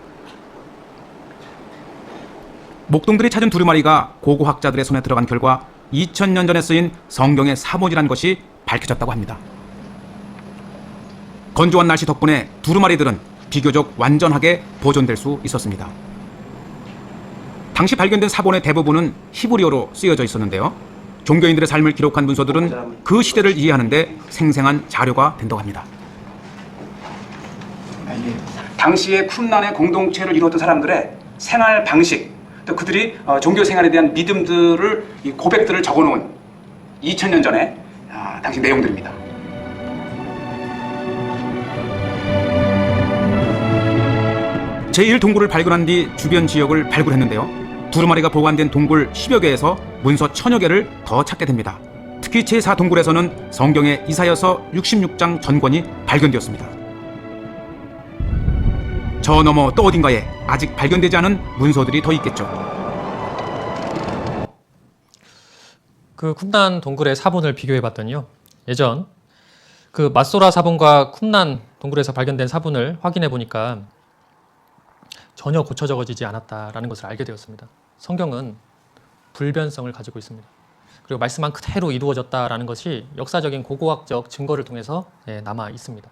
목동들이 찾은 두루마리가 고고학자들의 손에 들어간 결과 2000년 전에 쓰인 성경의 사본이란 것이 밝혀졌다고 합니다. 건조한 날씨 덕분에 두루마리들은 비교적 완전하게 보존될 수 있었습니다. 당시 발견된 사본의 대부분은 히브리어로 쓰여져 있었는데요. 종교인들의 삶을 기록한 문서들은 그 시대를 이해하는 데 생생한 자료가 된다고 합니다. 당시의 쿰란의 공동체를 이루었던 사람들의 생활 방식, 또 그들이 종교 생활에 대한 믿음들을, 이 고백들을 적어놓은 2000년 전에 당시 내용들입니다. 제1동굴을 발견한 뒤 주변 지역을 발굴했는데요. 두루마리가 보관된 동굴 10여 개에서 문서 1000여 개를 더 찾게 됩니다. 특히 제4동굴에서는 성경의 이사야서 66장 전권이 발견되었습니다. 저 너머 또 어딘가에 아직 발견되지 않은 문서들이 더 있겠죠. 그 쿰란 동굴의 사본을 비교해 봤더니요, 예전 그 맞소라 사본과 쿰란 동굴에서 발견된 사본을 확인해 보니까 전혀 고쳐 적어지지 않았다라는 것을 알게 되었습니다. 성경은 불변성을 가지고 있습니다. 그리고 말씀만 그대로 이루어졌다라는 것이 역사적인 고고학적 증거를 통해서 남아 있습니다.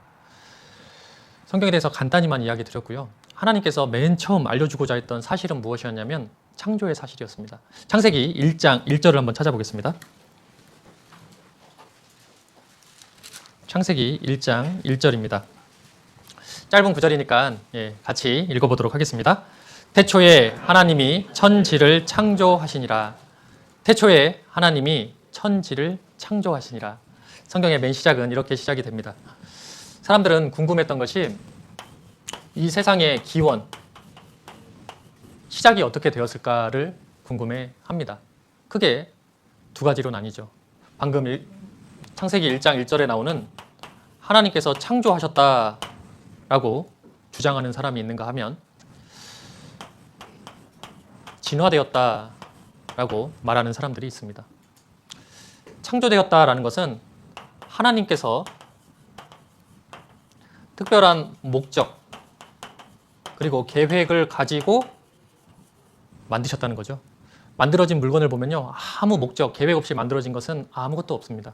성경에 대해서 간단히만 이야기 드렸고요. 하나님께서 맨 처음 알려주고자 했던 사실은 무엇이었냐면 창조의 사실이었습니다. 창세기 1장 1절을 한번 찾아보겠습니다. 창세기 1장 1절입니다. 짧은 구절이니까 같이 읽어보도록 하겠습니다. 태초에 하나님이 천지를 창조하시니라. 태초에 하나님이 천지를 창조하시니라. 성경의 맨 시작은 이렇게 시작이 됩니다. 사람들은 궁금했던 것이 이 세상의 기원, 시작이 어떻게 되었을까를 궁금해합니다. 크게 두 가지로 나뉘죠. 방금 창세기 1장 1절에 나오는 하나님께서 창조하셨다라고 주장하는 사람이 있는가 하면 진화되었다라고 말하는 사람들이 있습니다. 창조되었다라는 것은 하나님께서 특별한 목적 그리고 계획을 가지고 만드셨다는 거죠. 만들어진 물건을 보면요, 아무 목적, 계획 없이 만들어진 것은 아무것도 없습니다.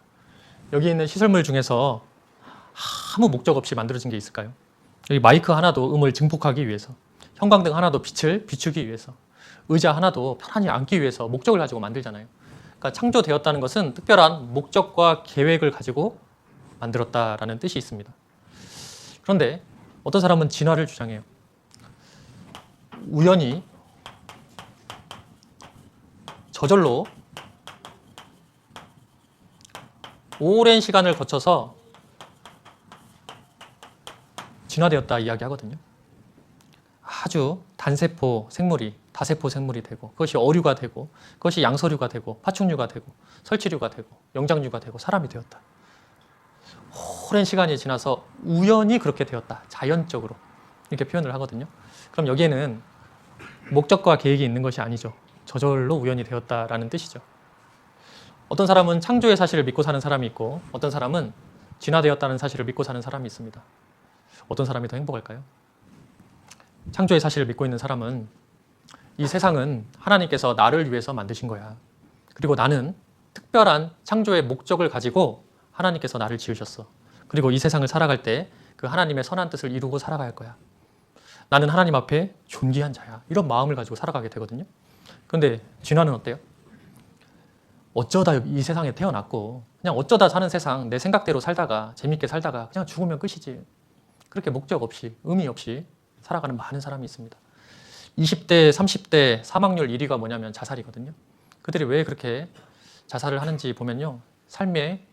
여기 있는 시설물 중에서 아무 목적 없이 만들어진 게 있을까요? 여기 마이크 하나도 음을 증폭하기 위해서, 형광등 하나도 빛을 비추기 위해서, 의자 하나도 편안히 앉기 위해서 목적을 가지고 만들잖아요. 그러니까 창조되었다는 것은 특별한 목적과 계획을 가지고 만들었다라는 뜻이 있습니다. 그런데 어떤 사람은 진화를 주장해요. 우연히 저절로 오랜 시간을 거쳐서 진화되었다 이야기하거든요. 아주 단세포 생물이 다세포 생물이 되고, 그것이 어류가 되고, 그것이 양서류가 되고, 파충류가 되고, 설치류가 되고, 영장류가 되고, 사람이 되었다. 오랜 시간이 지나서 우연히 그렇게 되었다. 자연적으로 이렇게 표현을 하거든요. 그럼 여기에는 목적과 계획이 있는 것이 아니죠. 저절로 우연히 되었다라는 뜻이죠. 어떤 사람은 창조의 사실을 믿고 사는 사람이 있고, 어떤 사람은 진화되었다는 사실을 믿고 사는 사람이 있습니다. 어떤 사람이 더 행복할까요? 창조의 사실을 믿고 있는 사람은 이 세상은 하나님께서 나를 위해서 만드신 거야. 그리고 나는 특별한 창조의 목적을 가지고 하나님께서 나를 지으셨어. 그리고 이 세상을 살아갈 때 그 하나님의 선한 뜻을 이루고 살아가야 할 거야. 나는 하나님 앞에 존귀한 자야. 이런 마음을 가지고 살아가게 되거든요. 그런데 진화는 어때요? 어쩌다 이 세상에 태어났고 그냥 어쩌다 사는 세상, 내 생각대로 살다가 재밌게 살다가 그냥 죽으면 끝이지. 그렇게 목적 없이, 의미 없이 살아가는 많은 사람이 있습니다. 20대, 30대 사망률 1위가 뭐냐면 자살이거든요. 그들이 왜 그렇게 자살을 하는지 보면요, 삶의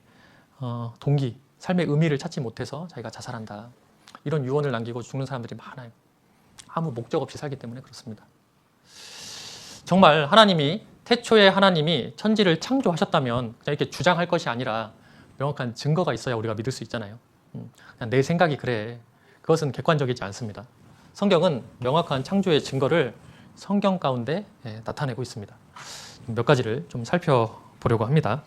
동기, 삶의 의미를 찾지 못해서 자기가 자살한다. 이런 유언을 남기고 죽는 사람들이 많아요. 아무 목적 없이 살기 때문에 그렇습니다. 정말 하나님이, 태초에 하나님이 천지를 창조하셨다면 그냥 이렇게 주장할 것이 아니라 명확한 증거가 있어야 우리가 믿을 수 있잖아요. 그냥 내 생각이 그래. 그것은 객관적이지 않습니다. 성경은 명확한 창조의 증거를 성경 가운데 나타내고 있습니다. 몇 가지를 좀 살펴보려고 합니다.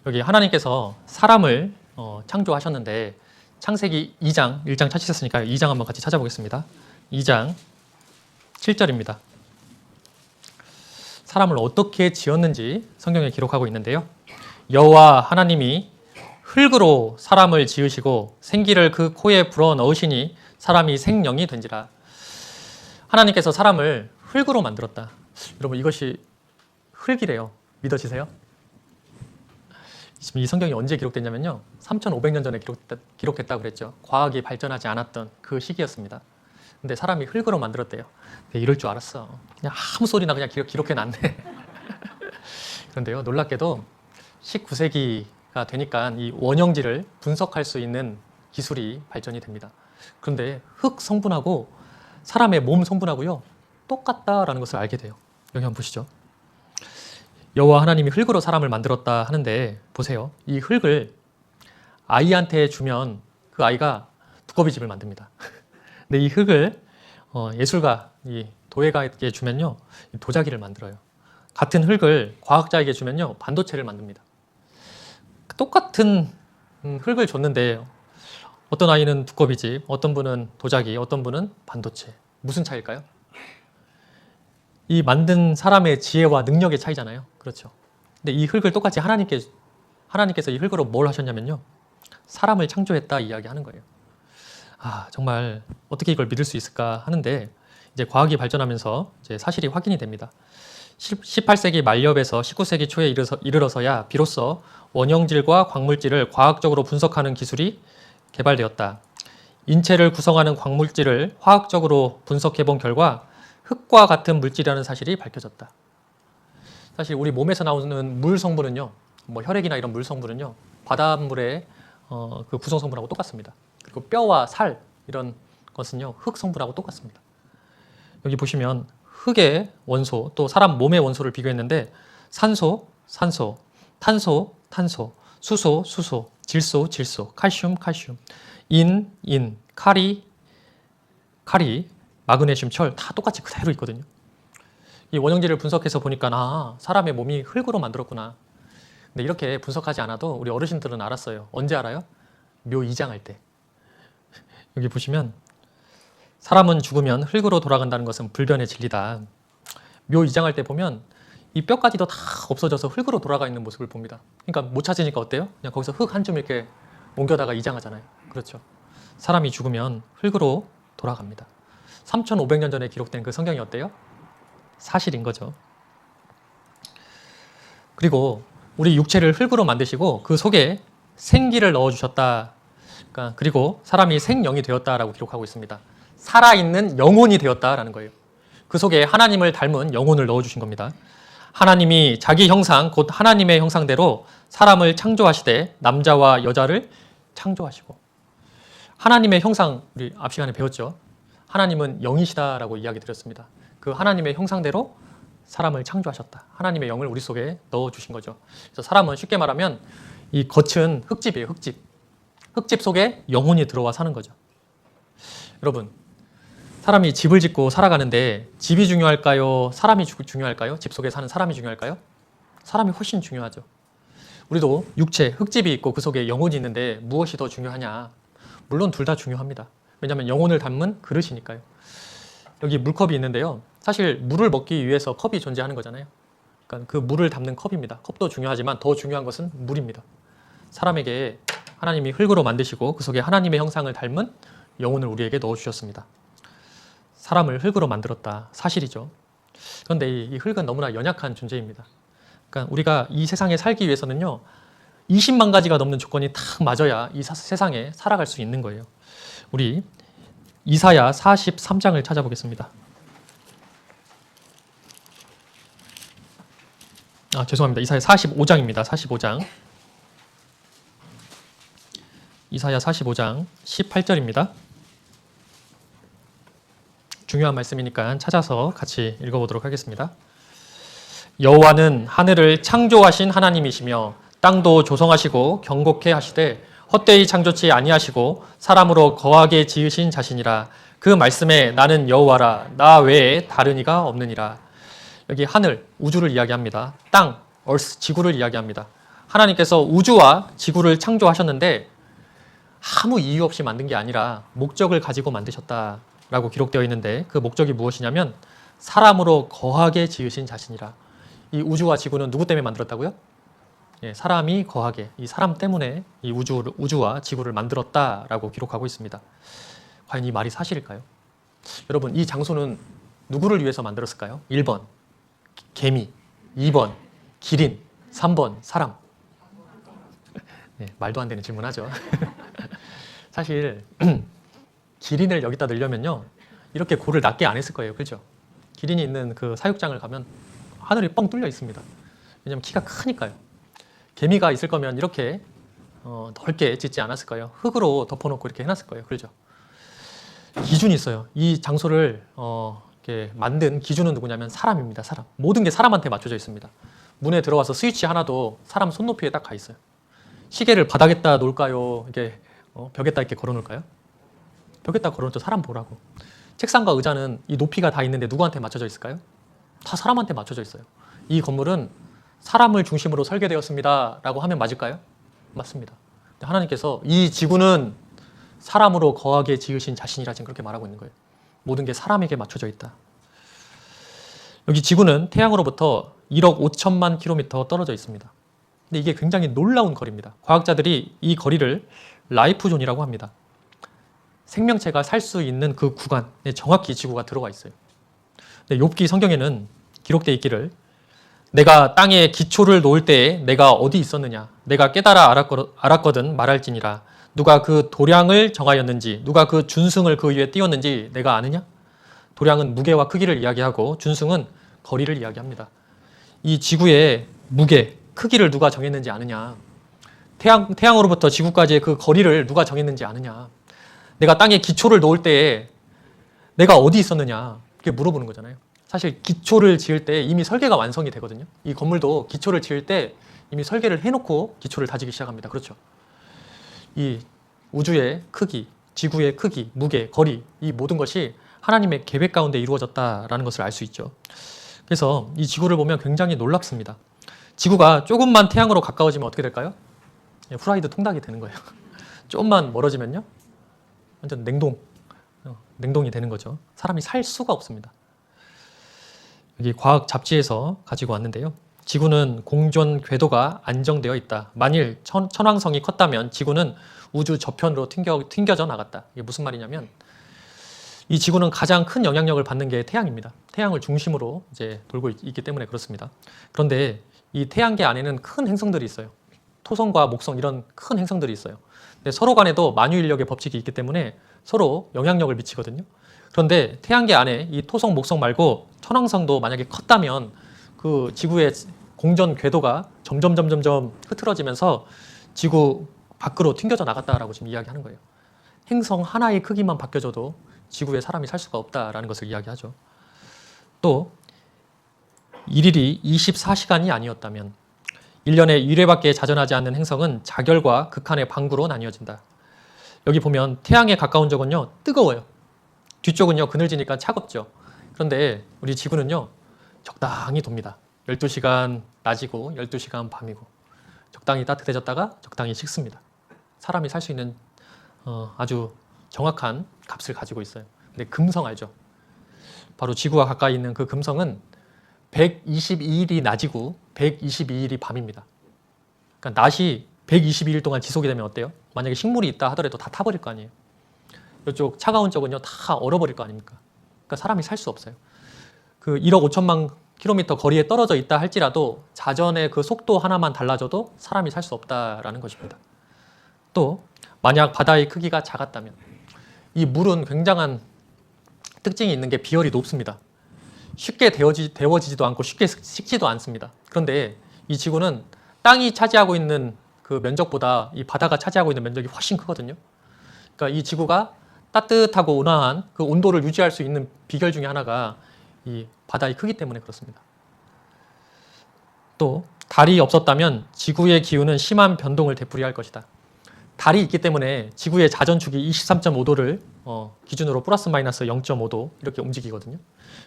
여기 하나님께서 사람을 창조하셨는데 창세기 2장, 1장 찾으셨으니까 2장 한번 같이 찾아보겠습니다. 2장 7절입니다. 사람을 어떻게 지었는지 성경에 기록하고 있는데요. 여호와 하나님이 흙으로 사람을 지으시고 생기를 그 코에 불어 넣으시니 사람이 생령이 된지라. 하나님께서 사람을 흙으로 만들었다. 여러분, 이것이 흙이래요. 믿어지세요? 지금 이 성경이 언제 기록됐냐면요, 3,500년 전에 기록됐다고 그랬죠. 과학이 발전하지 않았던 그 시기였습니다. 근데 사람이 흙으로 만들었대요. 이럴 줄 알았어. 그냥 아무 소리나 그냥 기록해놨네. 그런데요, 놀랍게도 19세기가 되니까 이 원형지를 분석할 수 있는 기술이 발전이 됩니다. 그런데 흙 성분하고 사람의 몸 성분하고요, 똑같다라는 것을 알게 돼요. 여기 한번 보시죠. 여호와 하나님이 흙으로 사람을 만들었다 하는데 보세요. 이 흙을 아이한테 주면 그 아이가 두꺼비집을 만듭니다. 근데 이 흙을 예술가, 이 도예가에게 주면요, 도자기를 만들어요. 같은 흙을 과학자에게 주면요, 반도체를 만듭니다. 똑같은 흙을 줬는데 어떤 아이는 두꺼비집, 어떤 분은 도자기, 어떤 분은 반도체. 무슨 차이일까요? 이 만든 사람의 지혜와 능력의 차이잖아요. 그렇죠. 근데 이 흙을 똑같이 하나님께서 이 흙으로 뭘 하셨냐면요, 사람을 창조했다 이야기하는 거예요. 아, 정말 어떻게 이걸 믿을 수 있을까 하는데 이제 과학이 발전하면서 이제 사실이 확인이 됩니다. 18세기 말엽에서 19세기 초에 이르러서야 비로소 원형질과 광물질을 과학적으로 분석하는 기술이 개발되었다. 인체를 구성하는 광물질을 화학적으로 분석해 본 결과 흙과 같은 물질이라는 사실이 밝혀졌다. 사실 우리 몸에서 나오는 물 성분은요, 뭐 혈액이나 이런 물 성분은요, 바닷물의 그 구성 성분하고 똑같습니다. 그 뼈와 살 이런 것은요 흙 성분하고 똑같습니다. 여기 보시면 흙의 원소 또 사람 몸의 원소를 비교했는데 산소, 산소, 탄소, 탄소, 수소, 수소, 질소, 질소, 칼슘, 칼슘, 인, 카리, 마그네슘, 철 다 똑같이 그대로 있거든요. 이 원형질을 분석해서 보니까 사람의 몸이 흙으로 만들었구나. 근데 이렇게 분석하지 않아도 우리 어르신들은 알았어요. 언제 알아요? 묘 2장 할 때. 여기 보시면 사람은 죽으면 흙으로 돌아간다는 것은 불변의 진리다. 묘 2장 할 때 보면 이 뼈까지도 다 없어져서 흙으로 돌아가 있는 모습을 봅니다. 그러니까 못 찾으니까 어때요? 그냥 거기서 흙 한 줌 이렇게 옮겨다가 이장하잖아요. 그렇죠. 사람이 죽으면 흙으로 돌아갑니다. 3,500년 전에 기록된 그 성경이 어때요? 사실인 거죠. 그리고 우리 육체를 흙으로 만드시고 그 속에 생기를 넣어주셨다. 그러니까 그리고 사람이 생영이 되었다라고 기록하고 있습니다. 살아있는 영혼이 되었다라는 거예요. 그 속에 하나님을 닮은 영혼을 넣어주신 겁니다. 하나님이 자기 형상 곧 하나님의 형상대로 사람을 창조하시되 남자와 여자를 창조하시고 하나님의 형상 우리 앞 시간에 배웠죠. 하나님은 영이시다라고 이야기 드렸습니다. 그 하나님의 형상대로 사람을 창조하셨다. 하나님의 영을 우리 속에 넣어주신 거죠. 그래서 사람은 쉽게 말하면 이 겉은 흙집이에요. 흙집. 흙집 속에 영혼이 들어와 사는 거죠. 여러분 사람이 집을 짓고 살아가는데 집이 중요할까요? 사람이 중요할까요? 집 속에 사는 사람이 중요할까요? 사람이 훨씬 중요하죠. 우리도 육체, 흙집이 있고 그 속에 영혼이 있는데 무엇이 더 중요하냐? 물론 둘 다 중요합니다. 왜냐하면 영혼을 담은 그릇이니까요. 여기 물컵이 있는데요. 사실 물을 먹기 위해서 컵이 존재하는 거잖아요. 그러니까 그 물을 담는 컵입니다. 컵도 중요하지만 더 중요한 것은 물입니다. 사람에게 하나님이 흙으로 만드시고 그 속에 하나님의 형상을 닮은 영혼을 우리에게 넣어주셨습니다. 사람을 흙으로 만들었다. 사실이죠. 그런데 이 흙은 너무나 연약한 존재입니다. 그러니까 우리가 이 세상에 살기 위해서는요. 20만 가지가 넘는 조건이 딱 맞아야 이 세상에 살아갈 수 있는 거예요. 우리 이사야 43장을 찾아보겠습니다. 죄송합니다. 이사야 45장입니다. 45장. 이사야 45장 18절입니다. 중요한 말씀이니까 찾아서 같이 읽어보도록 하겠습니다. 여호와는 하늘을 창조하신 하나님이시며 땅도 조성하시고 경곡케 하시되 헛되이 창조치 아니하시고 사람으로 거하게 지으신 자신이라. 그 말씀에 나는 여호와라 나 외에 다른 이가 없느니라. 여기 하늘, 우주를 이야기합니다. 땅, 얼스, 지구를 이야기합니다. 하나님께서 우주와 지구를 창조하셨는데 아무 이유 없이 만든 게 아니라 목적을 가지고 만드셨다라고 기록되어 있는데 그 목적이 무엇이냐면 사람으로 거하게 지으신 자신이라. 이 우주와 지구는 누구 때문에 만들었다고요? 사람이 거하게, 이 사람 때문에 이 우주와 지구를 만들었다라고 기록하고 있습니다. 과연 이 말이 사실일까요? 여러분, 이 장소는 누구를 위해서 만들었을까요? 1번, 개미, 2번, 기린, 3번, 사람. 말도 안 되는 질문하죠. 사실 기린을 여기다 넣으려면요 이렇게 골을 낮게 안 했을 거예요. 그렇죠? 기린이 있는 그 사육장을 가면 하늘이 뻥 뚫려 있습니다. 왜냐하면 키가 크니까요. 개미가 있을 거면 이렇게 넓게 짓지 않았을 거예요. 흙으로 덮어놓고 이렇게 해놨을 거예요. 그렇죠? 기준이 있어요. 이 장소를 이렇게 만든 기준은 누구냐면 사람입니다. 사람. 모든 게 사람한테 맞춰져 있습니다. 문에 들어와서 스위치 하나도 사람 손높이에 딱 가 있어요. 시계를 바닥에다 놓을까요? 이게 벽에다 이렇게 걸어놓을까요? 벽에다 걸어놓죠. 사람 보라고. 책상과 의자는 이 높이가 다 있는데 누구한테 맞춰져 있을까요? 다 사람한테 맞춰져 있어요. 이 건물은 사람을 중심으로 설계되었습니다 라고 하면 맞을까요? 맞습니다. 하나님께서 이 지구는 사람으로 거하게 지으신 자신이라 지금 그렇게 말하고 있는 거예요. 모든 게 사람에게 맞춰져 있다. 여기 지구는 태양으로부터 1억 5천만 킬로미터 떨어져 있습니다. 근데 이게 굉장히 놀라운 거리입니다. 과학자들이 이 거리를 라이프존이라고 합니다. 생명체가 살 수 있는 그 구간에 정확히 지구가 들어가 있어요. 근데 욥기 성경에는 기록되어 있기를 내가 땅에 기초를 놓을 때에 내가 어디 있었느냐 내가 깨달아 알았거든 말할지니라. 누가 그 도량을 정하였는지 누가 그 준승을 그 위에 띄웠는지 내가 아느냐? 도량은 무게와 크기를 이야기하고 준승은 거리를 이야기합니다. 이 지구의 무게, 크기를 누가 정했는지 아느냐? 태양으로부터 지구까지의 그 거리를 누가 정했는지 아느냐? 내가 땅에 기초를 놓을 때에 내가 어디 있었느냐 이렇게 물어보는 거잖아요. 사실 기초를 지을 때 이미 설계가 완성이 되거든요. 이 건물도 기초를 지을 때 이미 설계를 해놓고 기초를 다지기 시작합니다. 그렇죠. 이 우주의 크기, 지구의 크기, 무게, 거리 이 모든 것이 하나님의 계획 가운데 이루어졌다라는 것을 알 수 있죠. 그래서 이 지구를 보면 굉장히 놀랍습니다. 지구가 조금만 태양으로 가까워지면 어떻게 될까요? 후라이드 통닭이 되는 거예요. 조금만 멀어지면요, 완전 냉동이 되는 거죠. 사람이 살 수가 없습니다. 여기 과학 잡지에서 가지고 왔는데요. 지구는 공전 궤도가 안정되어 있다. 만일 천왕성이 컸다면 지구는 우주 저편으로 튕겨져 나갔다. 이게 무슨 말이냐면 이 지구는 가장 큰 영향력을 받는 게 태양입니다. 태양을 중심으로 이제 돌고 있기 때문에 그렇습니다. 그런데 이 태양계 안에는 큰 행성들이 있어요. 토성과 목성 이런 큰 행성들이 있어요. 근데 서로 간에도 만유인력의 법칙이 있기 때문에 서로 영향력을 미치거든요. 그런데 태양계 안에 이 토성, 목성 말고 천왕성도 만약에 컸다면 그 지구의 공전 궤도가 점점 흐트러지면서 지구 밖으로 튕겨져 나갔다라고 지금 이야기하는 거예요. 행성 하나의 크기만 바뀌어져도 지구에 사람이 살 수가 없다라는 것을 이야기하죠. 또 일일이 24시간이 아니었다면 1년에 1회밖에 자전하지 않는 행성은 자결과 극한의 방구로 나뉘어진다. 여기 보면 태양에 가까운 쪽은요 뜨거워요. 뒤쪽은요 그늘지니까 차갑죠. 그런데 우리 지구는요 적당히 돕니다. 12시간 낮이고 12시간 밤이고 적당히 따뜻해졌다가 적당히 식습니다. 사람이 살 수 있는 아주 정확한 값을 가지고 있어요. 근데 금성 알죠? 바로 지구와 가까이 있는 그 금성은 122일이 낮이고 122일이 밤입니다. 그러니까 낮이 122일 동안 지속이 되면 어때요? 만약에 식물이 있다 하더라도 다 타버릴 거 아니에요. 이쪽 차가운 쪽은요 다 얼어버릴 거 아닙니까? 그러니까 사람이 살 수 없어요. 그 1억 5천만 킬로미터 거리에 떨어져 있다 할지라도 자전의 그 속도 하나만 달라져도 사람이 살 수 없다라는 것입니다. 또 만약 바다의 크기가 작았다면 이 물은 굉장한 특징이 있는 게 비열이 높습니다. 쉽게 데워지지도 않고 쉽게 식지도 않습니다. 그런데 이 지구는 땅이 차지하고 있는 그 면적보다 이 바다가 차지하고 있는 면적이 훨씬 크거든요. 그러니까 이 지구가 따뜻하고 온화한 그 온도를 유지할 수 있는 비결 중에 하나가 이 바다의 크기 때문에 그렇습니다. 또 달이 없었다면 지구의 기후는 심한 변동을 되풀이할 것이다. 달이 있기 때문에 지구의 자전축이 23.5도를 기준으로 플러스 마이너스 0.5도 이렇게 움직이거든요.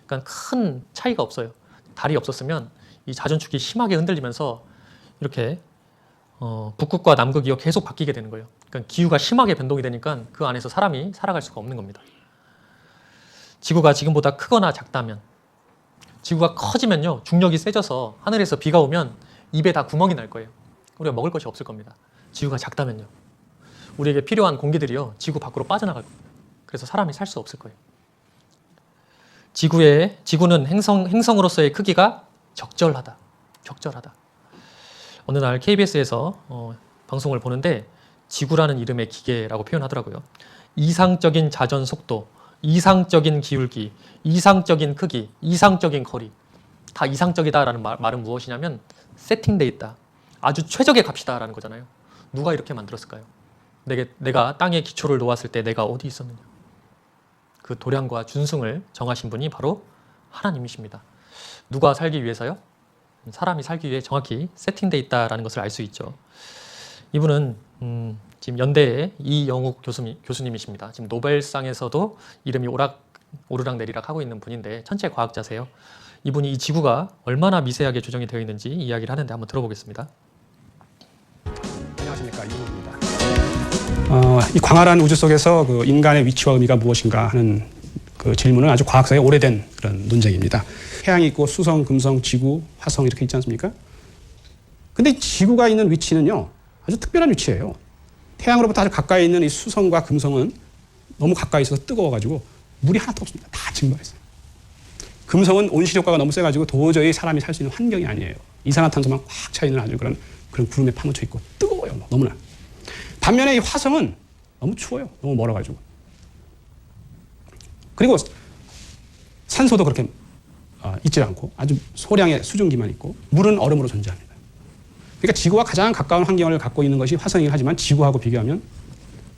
그러니까 큰 차이가 없어요. 달이 없었으면 이 자전축이 심하게 흔들리면서 이렇게 북극과 남극이 계속 바뀌게 되는 거예요. 그러니까 기후가 심하게 변동이 되니까 그 안에서 사람이 살아갈 수가 없는 겁니다. 지구가 지금보다 크거나 작다면, 지구가 커지면요 중력이 세져서 하늘에서 비가 오면 입에 다 구멍이 날 거예요. 우리가 먹을 것이 없을 겁니다. 지구가 작다면요 우리에게 필요한 공기들이요 지구 밖으로 빠져나갈 겁니다. 그래서 사람이 살 수 없을 거예요. 지구는 행성으로서의 크기가 적절하다. 어느 날 KBS에서 방송을 보는데 지구라는 이름의 기계라고 표현하더라고요. 이상적인 자전 속도, 이상적인 기울기, 이상적인 크기, 이상적인 거리. 다 이상적이다라는 말은 무엇이냐면 세팅돼 있다. 아주 최적의 값이다라는 거잖아요. 누가 이렇게 만들었을까요? 내가 땅에 기초를 놓았을 때 내가 어디 있었느냐. 그 도량과 준승을 정하신 분이 바로 하나님이십니다. 누가 살기 위해서요? 사람이 살기 위해 정확히 세팅돼 있다라는 것을 알 수 있죠. 이분은 지금 연대의 이영욱 교수님이십니다. 지금 노벨상에서도 이름이 오르락내리락 하고 있는 분인데 천체 과학자세요. 이분이 이 지구가 얼마나 미세하게 조정이 되어 있는지 이야기를 하는데 한번 들어보겠습니다. 안녕하십니까, 이영욱입니다. 이 광활한 우주 속에서 그 인간의 위치와 의미가 무엇인가 하는 그 질문은 아주 과학사에 오래된 그런 논쟁입니다. 태양이 있고 수성, 금성, 지구, 화성 이렇게 있지 않습니까? 근데 지구가 있는 위치는요 아주 특별한 위치예요. 태양으로부터 아주 가까이 있는 이 수성과 금성은 너무 가까이 있어서 뜨거워가지고 물이 하나도 없습니다. 다 증발했어요. 금성은 온실효과가 너무 세가지고 도저히 사람이 살 수 있는 환경이 아니에요. 이산화탄소만 꽉 차 있는 아주 그런 구름에 파묻혀 있고 뜨거워요. 너무나. 반면에 이 화성은 너무 추워요. 너무 멀어가지고. 그리고 산소도 그렇게 있지 않고 아주 소량의 수증기만 있고 물은 얼음으로 존재합니다. 그러니까 지구와 가장 가까운 환경을 갖고 있는 것이 화성이긴 하지만 지구하고 비교하면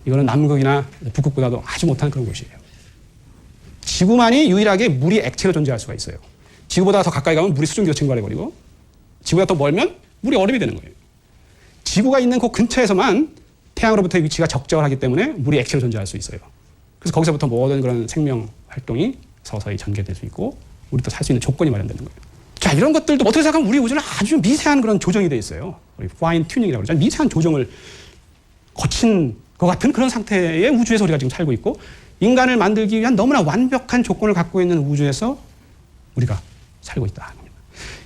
이거는 남극이나 북극보다도 아주 못한 그런 곳이에요. 지구만이 유일하게 물이 액체로 존재할 수가 있어요. 지구보다 더 가까이 가면 물이 수증기로 증발해버리고 지구보다 더 멀면 물이 얼음이 되는 거예요. 지구가 있는 그 근처에서만 태양으로부터의 위치가 적절하기 때문에 물이 액체로 존재할 수 있어요. 그래서 거기서부터 모든 그런 생명 활동이 서서히 전개될 수 있고 우리도 살 수 있는 조건이 마련되는 거예요. 자, 이런 것들도 어떻게 생각하면 우리 우주는 아주 미세한 그런 조정이 되어 있어요. 우리 파인 튜닝이라고 그러죠. 미세한 조정을 거친 것 같은 그런 상태의 우주에서 우리가 지금 살고 있고 인간을 만들기 위한 너무나 완벽한 조건을 갖고 있는 우주에서 우리가 살고 있다.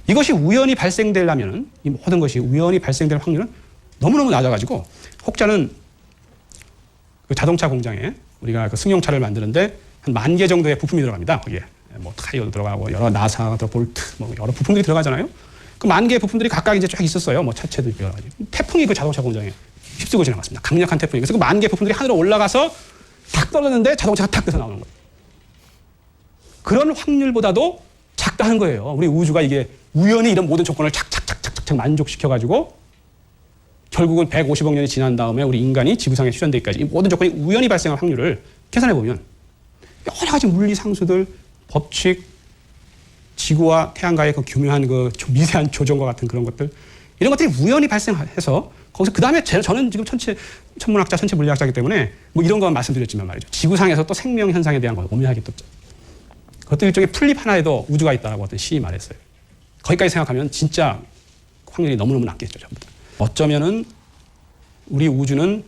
이것이 우연히 발생되려면 이 모든 것이 우연히 발생될 확률은 너무너무 낮아가지고 혹자는 그 자동차 공장에 우리가 그 승용차를 만드는데 한 10,000개 정도의 부품이 들어갑니다. 거기에 뭐 타이어도 들어가고 여러 나사, 볼트, 뭐 여러 부품들이 들어가잖아요. 그 10,000개의 부품들이 각각 이제 쫙 있었어요. 뭐 차체도 있고 여러 가지. 태풍이 그 자동차 공장에 휩쓰고 지나갔습니다. 강력한 태풍이. 그래서 그 10,000개 부품들이 하늘로 올라가서 탁 떨어졌는데 자동차가 탁 떠서 나오는 거예요. 그런 확률보다도 작다는 거예요. 우리 우주가 이게 우연히 이런 모든 조건을 착착착착착 만족시켜가지고 결국은 150억 년이 지난 다음에 우리 인간이 지구상에 출현되기까지 이 모든 조건이 우연히 발생할 확률을 계산해보면 여러 가지 물리 상수들, 법칙, 지구와 태양과의 그 교묘한 그 미세한 조정과 같은 그런 것들 이런 것들이 우연히 발생해서 거기서 그 다음에 저는 지금 천문학자, 천체 물리학자이기 때문에 뭐 이런 거 말씀드렸지만 말이죠. 지구상에서 또 생명 현상에 대한 걸 오묘하게 또 그것도 일종의 풀잎 하나에도 우주가 있다라고 어떤 시인이 말했어요. 거기까지 생각하면 진짜 확률이 너무너무 낮겠죠. 전부 다. 어쩌면은 우리 우주는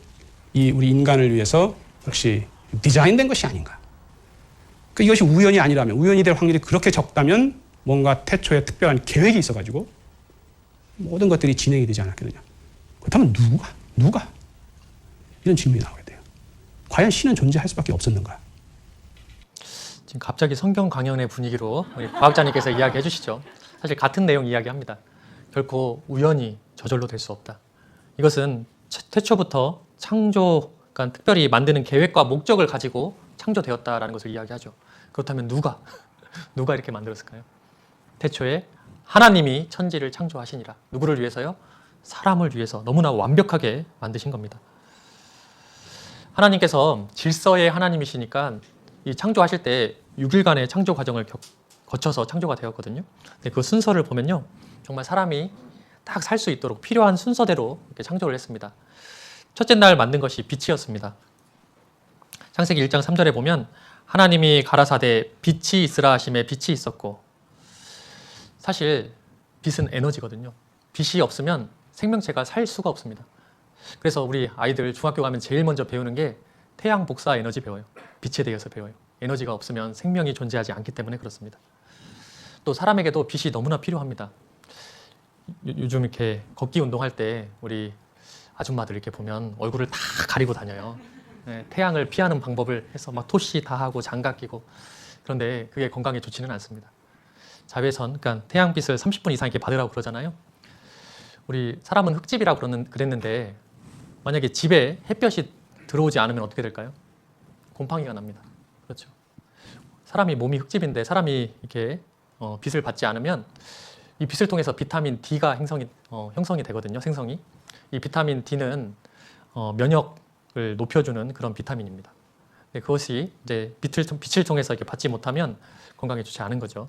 우리 인간을 위해서 역시 디자인된 것이 아닌가. 이것이 우연이 아니라면, 우연이 될 확률이 그렇게 적다면 뭔가 태초에 특별한 계획이 있어가지고 모든 것들이 진행이 되지 않았겠느냐. 그렇다면 누가? 이런 질문이 나오게 돼요. 과연 신은 존재할 수밖에 없었는가? 지금 갑자기 성경 강연의 분위기로 우리 과학자님께서 이야기해 주시죠. 사실 같은 내용 이야기합니다. 결코 우연히 저절로 될 수 없다. 이것은 태초부터 창조, 그러니까 특별히 만드는 계획과 목적을 가지고 창조되었다라는 것을 이야기하죠. 그렇다면 누가 이렇게 만들었을까요? 태초에 하나님이 천지를 창조하시니라. 누구를 위해서요? 사람을 위해서 너무나 완벽하게 만드신 겁니다. 하나님께서 질서의 하나님이시니까 이 창조하실 때 6일간의 창조 과정을 거쳐서 창조가 되었거든요. 근데 그 순서를 보면요, 정말 사람이 딱 살 수 있도록 필요한 순서대로 이렇게 창조를 했습니다. 첫째 날 만든 것이 빛이었습니다. 창세기 1장 3절에 보면 하나님이 가라사대 빛이 있으라 하심에 빛이 있었고, 사실 빛은 에너지거든요. 빛이 없으면 생명체가 살 수가 없습니다. 그래서 우리 아이들 중학교 가면 제일 먼저 배우는 게 태양 복사 에너지 배워요. 빛에 대해서 배워요. 에너지가 없으면 생명이 존재하지 않기 때문에 그렇습니다. 또 사람에게도 빛이 너무나 필요합니다. 요즘 이렇게 걷기 운동할 때 우리 아줌마들 이렇게 보면 얼굴을 다 가리고 다녀요. 네, 태양을 피하는 방법을 해서 막 토시 다 하고 장갑 끼고. 그런데 그게 건강에 좋지는 않습니다. 자외선, 그러니까 태양빛을 30분 이상 이렇게 받으라고 그러잖아요. 우리 사람은 흙집이라고 그랬는데 만약에 집에 햇볕이 들어오지 않으면 어떻게 될까요? 곰팡이가 납니다. 그렇죠. 사람이 몸이 흙집인데 사람이 이렇게 빛을 받지 않으면 이 빛을 통해서 비타민 D가 형성이 되거든요. 생성이. 이 비타민 D는 면역을 높여주는 그런 비타민입니다. 그것이 이제 빛을 통해서 이렇게 받지 못하면 건강에 좋지 않은 거죠.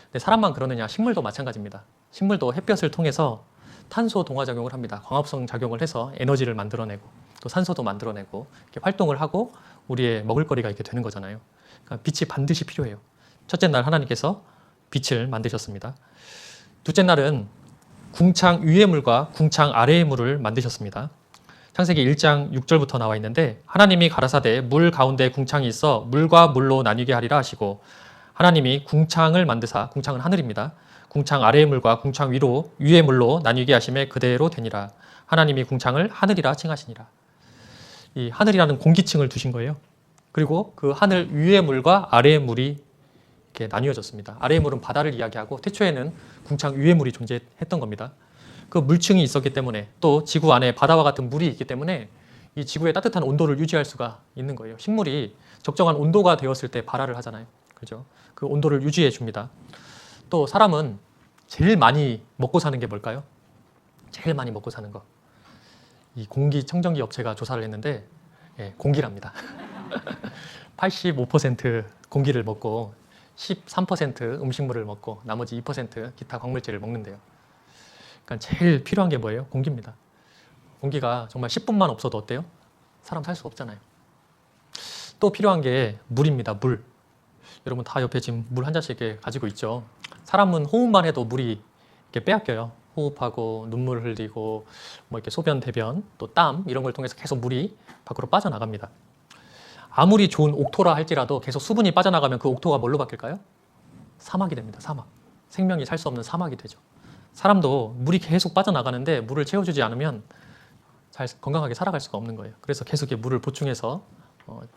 근데 사람만 그러느냐? 식물도 마찬가지입니다. 식물도 햇볕을 통해서 탄소 동화 작용을 합니다. 광합성 작용을 해서 에너지를 만들어내고 또 산소도 만들어내고 이렇게 활동을 하고 우리의 먹을거리가 이렇게 되는 거잖아요. 그러니까 빛이 반드시 필요해요. 첫째 날 하나님께서 빛을 만드셨습니다. 둘째 날은 궁창 위의 물과 궁창 아래의 물을 만드셨습니다. 창세기 1장 6절부터 나와 있는데 하나님이 가라사대 물 가운데 궁창이 있어 물과 물로 나뉘게 하리라 하시고 하나님이 궁창을 만드사, 궁창은 하늘입니다. 궁창 아래의 물과 궁창 위의 물로 나뉘게 하심에 그대로 되니라. 하나님이 궁창을 하늘이라 칭하시니라. 이 하늘이라는 공기층을 두신 거예요. 그리고 그 하늘 위의 물과 아래의 물이 이렇게 나뉘어졌습니다. 아래의 물은 바다를 이야기하고 태초에는 궁창 위의 물이 존재했던 겁니다. 그 물층이 있었기 때문에 또 지구 안에 바다와 같은 물이 있기 때문에 이 지구의 따뜻한 온도를 유지할 수가 있는 거예요. 식물이 적정한 온도가 되었을 때 발화를 하잖아요. 그죠? 그 온도를 유지해 줍니다. 또 사람은 제일 많이 먹고 사는 게 뭘까요? 제일 많이 먹고 사는 거. 이 공기청정기 업체가 조사를 했는데 예, 공기랍니다. 85% 공기를 먹고 13% 음식물을 먹고 나머지 2% 기타 광물질을 먹는데요. 그러니까 제일 필요한 게 뭐예요? 공기입니다. 공기가 정말 10분만 없어도 어때요? 사람 살 수 없잖아요. 또 필요한 게 물입니다. 물. 여러분 다 옆에 지금 물 한 잔씩 이렇게 가지고 있죠. 사람은 호흡만 해도 물이 이렇게 빼앗겨요. 호흡하고 눈물 흘리고 뭐 이렇게 소변, 대변, 또 땀 이런 걸 통해서 계속 물이 밖으로 빠져나갑니다. 아무리 좋은 옥토라 할지라도 계속 수분이 빠져나가면 그 옥토가 뭘로 바뀔까요? 사막이 됩니다. 사막. 생명이 살 수 없는 사막이 되죠. 사람도 물이 계속 빠져나가는데 물을 채워주지 않으면 잘 건강하게 살아갈 수가 없는 거예요. 그래서 계속 이렇게 물을 보충해서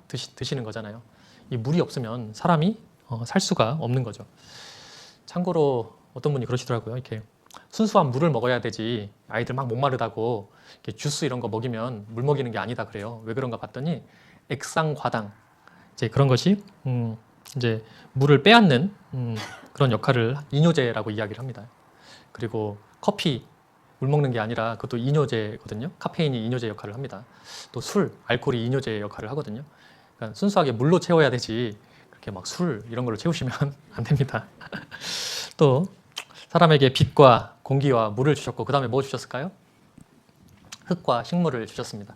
드시는 거잖아요. 이 물이 없으면 사람이 살 수가 없는 거죠. 참고로 어떤 분이 그러시더라고요. 이렇게 순수한 물을 먹어야 되지 아이들 막 목마르다고 이렇게 주스 이런 거 먹이면 물 먹이는 게 아니다 그래요. 왜 그런가 봤더니 액상과당 이제 그런 것이 이제 물을 빼앗는 그런 역할을 이뇨제라고 이야기를 합니다. 그리고 커피 물 먹는 게 아니라 그것도 이뇨제거든요. 카페인이 이뇨제 역할을 합니다. 또 술, 알코올이 이뇨제 역할을 하거든요. 그러니까 순수하게 물로 채워야 되지 그렇게 막 술 이런 걸로 채우시면 안 됩니다. 또 사람에게 빛과 공기와 물을 주셨고 그 다음에 뭐 주셨을까요? 흙과 식물을 주셨습니다.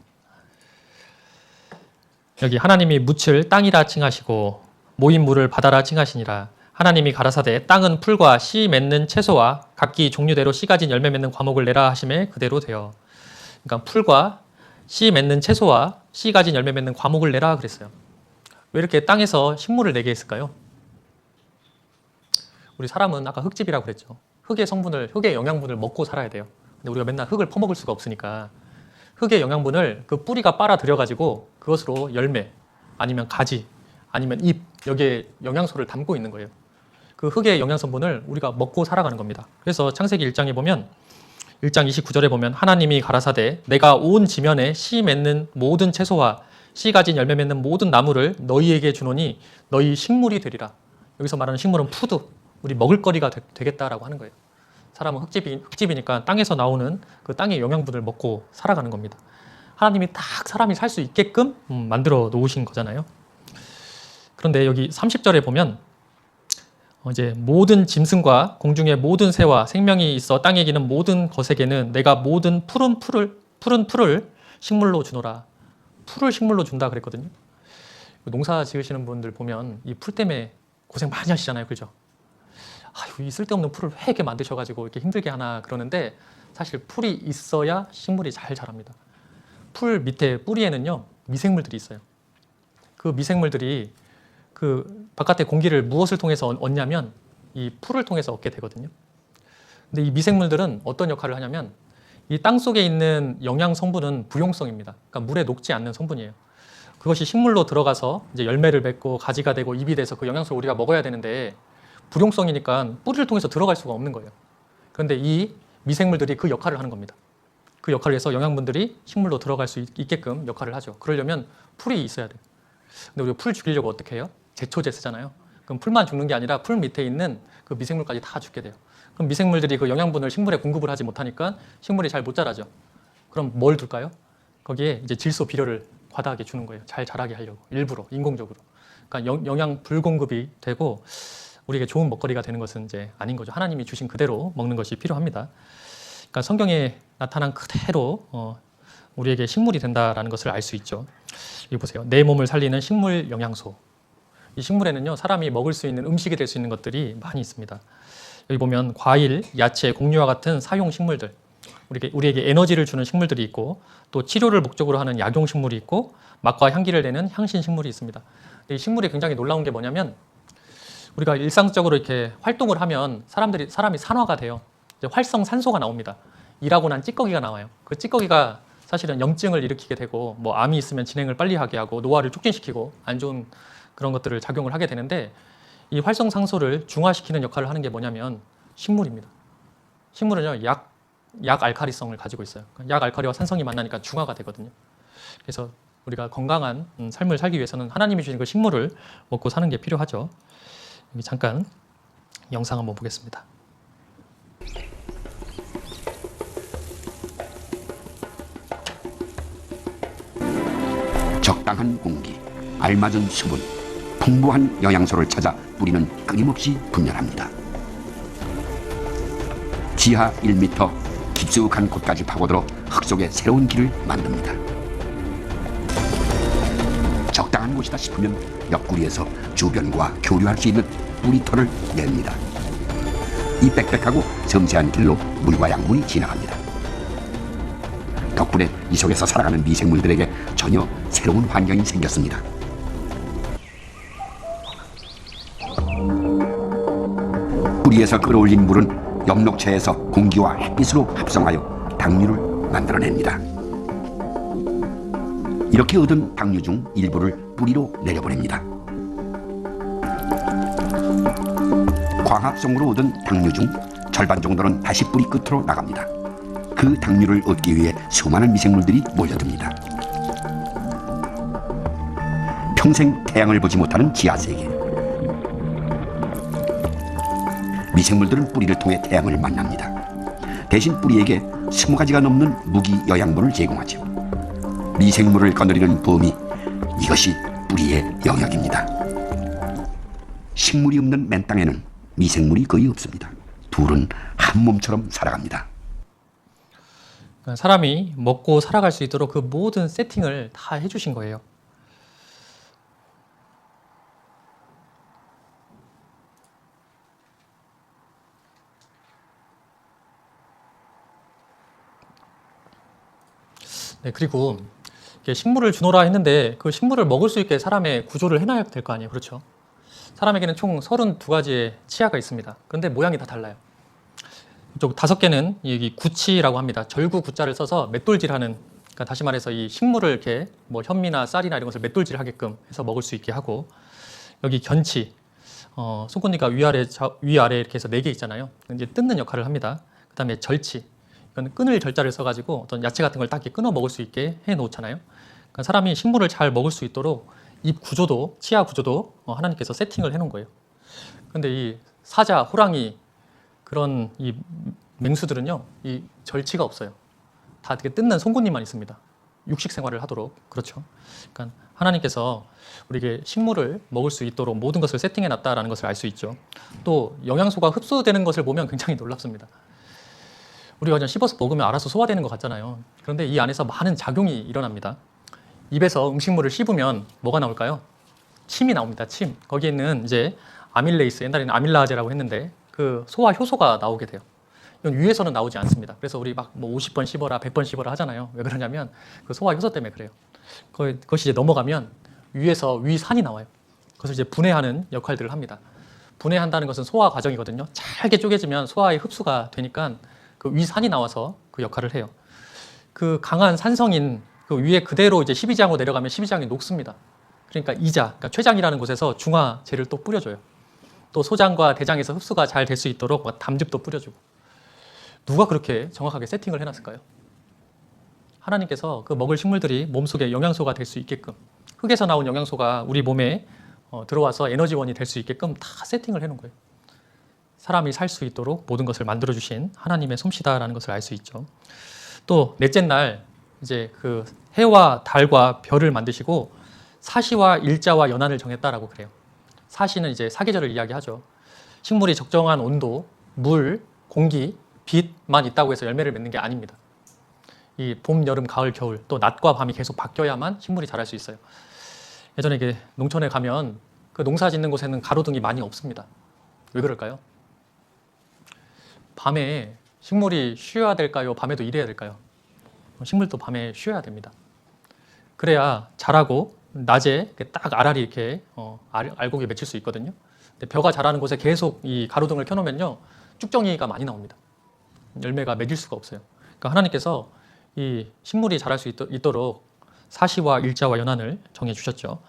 여기 하나님이 묻을 땅이라 칭하시고 모인 물을 바다라 칭하시니라. 하나님이 가라사대 땅은 풀과 씨 맺는 채소와 각기 종류대로 씨 가진 열매 맺는 과목을 내라 하심에 그대로 되어. 그러니까 풀과 씨 맺는 채소와 씨 가진 열매 맺는 과목을 내라 그랬어요. 왜 이렇게 땅에서 식물을 내게 했을까요? 우리 사람은 아까 흙집이라고 그랬죠. 흙의 성분을, 흙의 영양분을 먹고 살아야 돼요. 근데 우리가 맨날 흙을 퍼먹을 수가 없으니까 흙의 영양분을 그 뿌리가 빨아들여가지고 그것으로 열매 아니면 가지 아니면 잎 여기에 영양소를 담고 있는 거예요. 그 흙의 영양성분을 우리가 먹고 살아가는 겁니다. 그래서 창세기 1장에 보면 1장 29절에 보면 하나님이 가라사대 내가 온 지면에 씨 맺는 모든 채소와 씨 가진 열매 맺는 모든 나무를 너희에게 주노니 너희 식물이 되리라. 여기서 말하는 식물은 푸드, 우리 먹을거리가 되겠다라고 하는 거예요. 사람은 흙집이니까 땅에서 나오는 그 땅의 영양분을 먹고 살아가는 겁니다. 하나님이 딱 사람이 살 수 있게끔 만들어 놓으신 거잖아요. 그런데 여기 30절에 보면 이제 모든 짐승과 공중의 모든 새와 생명이 있어 땅에 기는 모든 것에게는 내가 모든 푸른 풀을 식물로 주노라. 풀을 식물로 준다 그랬거든요. 농사 지으시는 분들 보면 이 풀 때문에 고생 많이 하시잖아요. 그죠? 아유, 이 쓸데없는 풀을 왜 이렇게 만드셔가지고 이렇게 힘들게 하나 그러는데 사실 풀이 있어야 식물이 잘 자랍니다. 풀 밑에 뿌리에는요 미생물들이 있어요. 그 미생물들이 그 바깥의 공기를 무엇을 통해서 얻냐면 이 풀을 통해서 얻게 되거든요. 근데 이 미생물들은 어떤 역할을 하냐면 이 땅 속에 있는 영양 성분은 부용성입니다. 그러니까 물에 녹지 않는 성분이에요. 그것이 식물로 들어가서 이제 열매를 맺고 가지가 되고 잎이 돼서 그 영양소를 우리가 먹어야 되는데 불용성이니까 뿌리를 통해서 들어갈 수가 없는 거예요. 그런데 이 미생물들이 그 역할을 하는 겁니다. 그 역할을 해서 영양분들이 식물로 들어갈 수 있게끔 역할을 하죠. 그러려면 풀이 있어야 돼요. 근데 우리가 풀 죽이려고 어떻게 해요? 제초제 쓰잖아요. 그럼 풀만 죽는 게 아니라 풀 밑에 있는 그 미생물까지 다 죽게 돼요. 그럼 미생물들이 그 영양분을 식물에 공급을 하지 못하니까 식물이 잘 못 자라죠. 그럼 뭘 둘까요? 거기에 이제 질소 비료를 과다하게 주는 거예요. 잘 자라게 하려고 일부러 인공적으로. 그러니까 영양 불공급이 되고 우리에게 좋은 먹거리가 되는 것은 이제 아닌 거죠. 하나님이 주신 그대로 먹는 것이 필요합니다. 그러니까 성경에 나타난 그대로 우리에게 식물이 된다라는 것을 알 수 있죠. 여기 보세요. 내 몸을 살리는 식물 영양소. 이 식물에는요 사람이 먹을 수 있는 음식이 될 수 있는 것들이 많이 있습니다. 여기 보면 과일, 야채, 곡류와 같은 사용 식물들, 우리에게 에너지를 주는 식물들이 있고 또 치료를 목적으로 하는 약용 식물이 있고 맛과 향기를 내는 향신 식물이 있습니다. 이 식물이 굉장히 놀라운 게 뭐냐면 우리가 일상적으로 이렇게 활동을 하면 사람이 산화가 돼요. 이제 활성산소가 나옵니다. 일하고 난 찌꺼기가 나와요. 그 찌꺼기가 사실은 염증을 일으키게 되고 뭐 암이 있으면 진행을 빨리 하게 하고 노화를 촉진시키고 안 좋은 그런 것들을 작용을 하게 되는데 이 활성산소를 중화시키는 역할을 하는 게 뭐냐면 식물입니다. 식물은요 약 알칼리성을 가지고 있어요. 약 알칼리와 산성이 만나니까 중화가 되거든요. 그래서 우리가 건강한 삶을 살기 위해서는 하나님이 주신 그 식물을 먹고 사는 게 필요하죠. 여기 잠깐 영상 한번 보겠습니다. 적당한 공기, 알맞은 수분, 풍부한 영양소를 찾아 뿌리는 끊임없이 분열합니다. 지하 1m 깊숙한 곳까지 파고들어 흙 속에 새로운 길을 만듭니다. 적당한 곳이다 싶으면 옆구리에서 주변과 교류할 수 있는 뿌리털을 냅니다. 이 빽빽하고 섬세한 길로 물과 양분이 지나갑니다. 덕분에 이 속에서 살아가는 미생물들에게 전혀 새로운 환경이 생겼습니다. 뿌리에서 끌어올린 물은 엽록체에서 공기와 햇빛으로 합성하여 당류를 만들어냅니다. 이렇게 얻은 당류 중 일부를 뿌리로 내려보냅니다. 광합성으로 얻은 당류 중 절반 정도는 다시 뿌리 끝으로 나갑니다. 그 당류를 얻기 위해 수많은 미생물들이 몰려듭니다. 평생 태양을 보지 못하는 지하세계. 미생물들은 뿌리를 통해 태양을 만납니다. 대신 뿌리에게 20가지가 넘는 무기 영양분을 제공하죠. 미생물을 거느리는 범위, 이것이 뿌리의 영역입니다. 식물이 없는 맨 땅에는 미생물이 거의 없습니다. 둘은 한 몸처럼 살아갑니다. 사람이 먹고 살아갈 수 있도록 그 모든 세팅을 다 해주신 거예요. 네, 그리고 식물을 주노라 했는데 그 식물을 먹을 수 있게 사람의 구조를 해놔야 될 거 아니에요. 그렇죠? 사람에게는 총 32가지의 치아가 있습니다. 그런데 모양이 다 달라요. 이쪽 5개는 여기 구치라고 합니다. 절구 구자를 써서 맷돌질하는, 그러니까 다시 말해서 이 식물을 이렇게 뭐 현미나 쌀이나 이런 것을 맷돌질하게끔 해서 먹을 수 있게 하고, 여기 견치, 손끝니가 위아래 이렇게 해서 4개 있잖아요. 이제 뜯는 역할을 합니다. 그다음에 절치, 이건 끈을 절자를 써가지고 어떤 야채 같은 걸 딱 이렇게 끊어 먹을 수 있게 해 놓잖아요. 그러니까 사람이 식물을 잘 먹을 수 있도록 입 구조도, 치아 구조도 하나님께서 세팅을 해 놓은 거예요. 그런데 이 사자, 호랑이 그런 이 맹수들은요, 이 절치가 없어요. 다 이렇게 뜯는 송곳니만 있습니다. 육식 생활을 하도록. 그렇죠. 그러니까 하나님께서 우리에게 식물을 먹을 수 있도록 모든 것을 세팅해 놨다라는 것을 알 수 있죠. 또 영양소가 흡수되는 것을 보면 굉장히 놀랍습니다. 우리가 그냥 씹어서 먹으면 알아서 소화되는 것 같잖아요. 그런데 이 안에서 많은 작용이 일어납니다. 입에서 음식물을 씹으면 뭐가 나올까요? 침이 나옵니다. 침. 거기에는 이제 아밀레이스, 옛날에는 아밀라제라고 했는데 그 소화 효소가 나오게 돼요. 이건 위에서는 나오지 않습니다. 그래서 우리 막 뭐 50번 씹어라, 100번 씹어라 하잖아요. 왜 그러냐면 그 소화 효소 때문에 그래요. 그것이 이제 넘어가면 위에서 위산이 나와요. 그것을 이제 분해하는 역할들을 합니다. 분해한다는 것은 소화 과정이거든요. 잘게 쪼개지면 소화의 흡수가 되니까 그 위산이 나와서 그 역할을 해요. 그 강한 산성인 그 위에 그대로 이제 12장으로 내려가면 12장이 녹습니다. 그러니까 이자, 그러니까 췌장이라는 곳에서 중화제를 또 뿌려줘요. 또 소장과 대장에서 흡수가 잘 될 수 있도록 담즙도 뿌려주고. 누가 그렇게 정확하게 세팅을 해놨을까요? 하나님께서 그 먹을 식물들이 몸속에 영양소가 될 수 있게끔, 흙에서 나온 영양소가 우리 몸에 들어와서 에너지원이 될 수 있게끔 다 세팅을 해놓은 거예요. 사람이 살 수 있도록 모든 것을 만들어주신 하나님의 솜씨다라는 것을 알 수 있죠. 또 넷째 날 이제 그 해와 달과 별을 만드시고 사시와 일자와 연한을 정했다라고 그래요. 사시는 이제 사계절을 이야기하죠. 식물이 적정한 온도, 물, 공기, 빛만 있다고 해서 열매를 맺는 게 아닙니다. 이 봄, 여름, 가을, 겨울 또 낮과 밤이 계속 바뀌어야만 식물이 자랄 수 있어요. 예전에 이게 농촌에 가면 그 농사 짓는 곳에는 가로등이 많이 없습니다. 왜 그럴까요? 밤에 식물이 쉬어야 될까요? 밤에도 일해야 될까요? 식물도 밤에 쉬어야 됩니다. 그래야 자라고 낮에 딱 알알이 이렇게 알곡이 맺힐 수 있거든요. 근데 벼가 자라는 곳에 계속 이 가로등을 켜놓으면요, 쭉정이가 많이 나옵니다. 열매가 맺을 수가 없어요. 그러니까 하나님께서 이 식물이 자랄 수 있도록 사시와 일자와 연한을 정해주셨죠.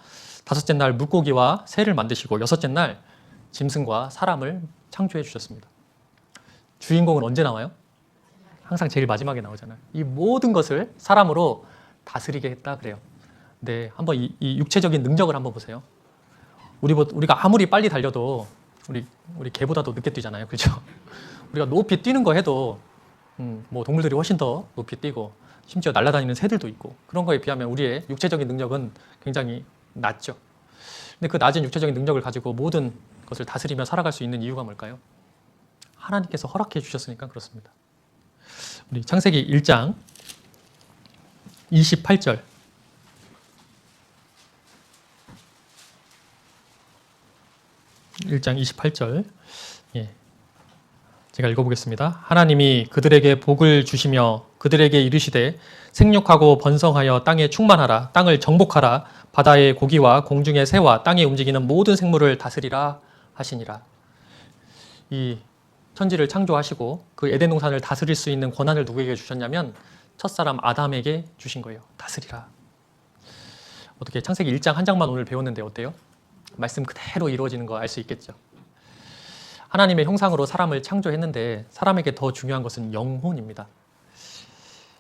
5째 날 물고기와 새를 만드시고 6째 날 짐승과 사람을 창조해 주셨습니다. 주인공은 언제 나와요? 항상 제일 마지막에 나오잖아요. 이 모든 것을 사람으로 다스리게 했다 그래요. 네, 한번 이 육체적인 능력을 한번 보세요. 우리가 아무리 빨리 달려도 우리 개보다도 늦게 뛰잖아요, 그렇죠? 우리가 높이 뛰는 거 해도 뭐 동물들이 훨씬 더 높이 뛰고 심지어 날아다니는 새들도 있고 그런 거에 비하면 우리의 육체적인 능력은 굉장히 낮죠. 근데 그 낮은 육체적인 능력을 가지고 모든 것을 다스리며 살아갈 수 있는 이유가 뭘까요? 하나님께서 허락해 주셨으니까 그렇습니다. 우리 창세기 1장 28절. 예. 제가 읽어보겠습니다. 하나님이 그들에게 복을 주시며 그들에게 이르시되 생육하고 번성하여 땅에 충만하라. 땅을 정복하라. 바다의 고기와 공중의 새와 땅에 움직이는 모든 생물을 다스리라 하시니라. 이 천지를 창조하시고 그 에덴 동산을 다스릴 수 있는 권한을 누구에게 주셨냐면 첫사람 아담에게 주신 거예요. 다스리라. 어떻게 창세기 1장 한 장만 오늘 배웠는데 어때요? 말씀 그대로 이루어지는 거 알 수 있겠죠. 하나님의 형상으로 사람을 창조했는데 사람에게 더 중요한 것은 영혼입니다.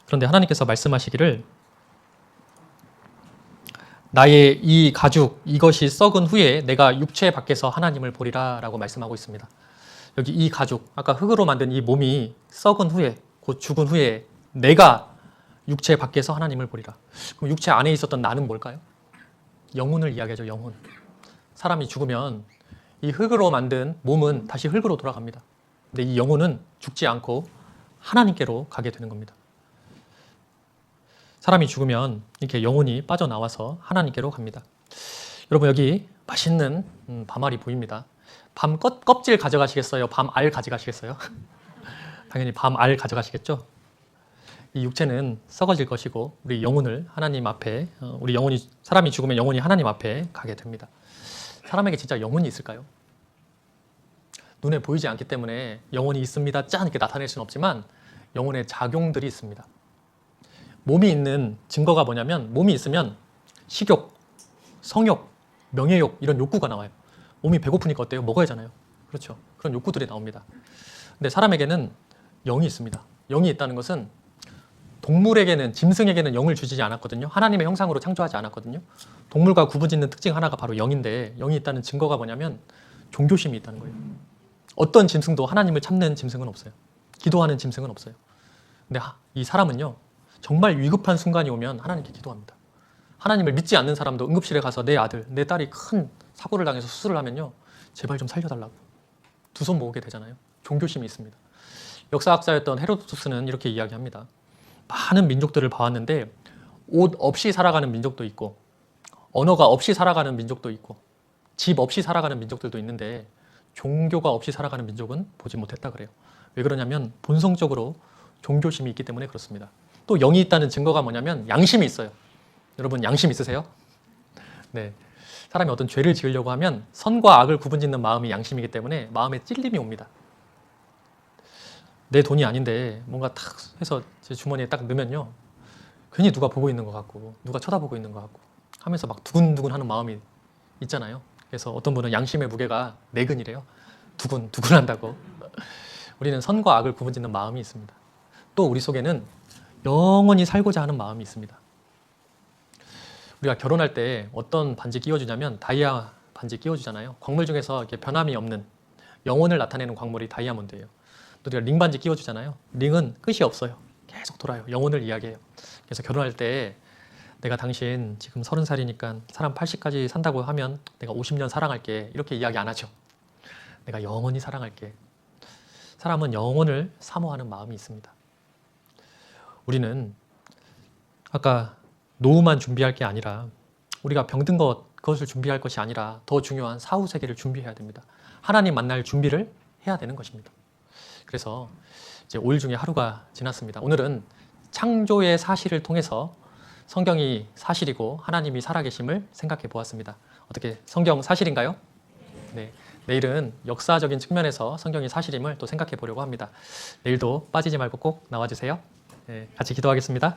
그런데 하나님께서 말씀하시기를 나의 이 가죽 이것이 썩은 후에 내가 육체 밖에서 하나님을 보리라 라고 말씀하고 있습니다. 여기 이 가죽, 아까 흙으로 만든 이 몸이 썩은 후에 곧 죽은 후에 내가 육체 밖에서 하나님을 보리라. 그럼 육체 안에 있었던 나는 뭘까요? 영혼을 이야기하죠. 영혼. 사람이 죽으면 이 흙으로 만든 몸은 다시 흙으로 돌아갑니다. 근데 이 영혼은 죽지 않고 하나님께로 가게 되는 겁니다. 사람이 죽으면 이렇게 영혼이 빠져나와서 하나님께로 갑니다. 여러분 여기 맛있는 밤알이 보입니다. 밤 껍질 가져가시겠어요? 밤알 가져가시겠어요? 당연히 밤알 가져가시겠죠? 이 육체는 썩어질 것이고 우리 영혼을 하나님 앞에 우리 영혼이 사람이 죽으면 영혼이 하나님 앞에 가게 됩니다. 사람에게 진짜 영혼이 있을까요? 눈에 보이지 않기 때문에 영혼이 있습니다. 짠 이렇게 나타낼 수는 없지만 영혼의 작용들이 있습니다. 몸이 있는 증거가 뭐냐면 몸이 있으면 식욕, 성욕, 명예욕 이런 욕구가 나와요. 몸이 배고프니까 어때요? 먹어야 하잖아요. 그렇죠. 그런 욕구들이 나옵니다. 근데 사람에게는 영이 있습니다. 영이 있다는 것은 동물에게는 짐승에게는 영을 주지 않았거든요. 하나님의 형상으로 창조하지 않았거든요. 동물과 구분짓는 특징 하나가 바로 영인데 영이 있다는 증거가 뭐냐면 종교심이 있다는 거예요. 어떤 짐승도 하나님을 참는 짐승은 없어요. 기도하는 짐승은 없어요. 근데 이 사람은요. 정말 위급한 순간이 오면 하나님께 기도합니다. 하나님을 믿지 않는 사람도 응급실에 가서 내 아들, 내 딸이 큰 사고를 당해서 수술을 하면요. 제발 좀 살려달라고 두 손 모으게 되잖아요. 종교심이 있습니다. 역사학자였던 헤로도토스는 이렇게 이야기합니다. 많은 민족들을 봐왔는데 옷 없이 살아가는 민족도 있고 언어가 없이 살아가는 민족도 있고 집 없이 살아가는 민족들도 있는데 종교가 없이 살아가는 민족은 보지 못했다 그래요. 왜 그러냐면 본성적으로 종교심이 있기 때문에 그렇습니다. 또 영이 있다는 증거가 뭐냐면 양심이 있어요. 여러분 양심 있으세요? 네. 사람이 어떤 죄를 지으려고 하면 선과 악을 구분짓는 마음이 양심이기 때문에 마음에 찔림이 옵니다. 내 돈이 아닌데 뭔가 탁 해서 제 주머니에 딱 넣으면요. 괜히 누가 보고 있는 것 같고 누가 쳐다보고 있는 것 같고 하면서 막 두근두근 하는 마음이 있잖아요. 그래서 어떤 분은 양심의 무게가 내근이래요. 두근두근 한다고. 우리는 선과 악을 구분짓는 마음이 있습니다. 또 우리 속에는 영원히 살고자 하는 마음이 있습니다. 우리가 결혼할 때 어떤 반지 끼워주냐면 다이아 반지 끼워주잖아요. 광물 중에서 이렇게 변함이 없는 영혼을 나타내는 광물이 다이아몬드예요. 또 우리가 링 반지 끼워주잖아요. 링은 끝이 없어요. 계속 돌아요. 영혼을 이야기해요. 그래서 결혼할 때 내가 당신 지금 30살이니까 사람 80까지 산다고 하면 내가 50년 사랑할게 이렇게 이야기 안 하죠. 내가 영원히 사랑할게. 사람은 영혼을 사모하는 마음이 있습니다. 우리는 아까 노후만 준비할 게 아니라 우리가 병든 그것을 준비할 것이 아니라 더 중요한 사후 세계를 준비해야 됩니다. 하나님 만날 준비를 해야 되는 것입니다. 그래서 이제 5일 중에 하루가 지났습니다. 오늘은 창조의 사실을 통해서 성경이 사실이고 하나님이 살아계심을 생각해 보았습니다. 어떻게 성경 사실인가요? 네. 내일은 역사적인 측면에서 성경이 사실임을 또 생각해 보려고 합니다. 내일도 빠지지 말고 꼭 나와주세요. 네, 같이 기도하겠습니다.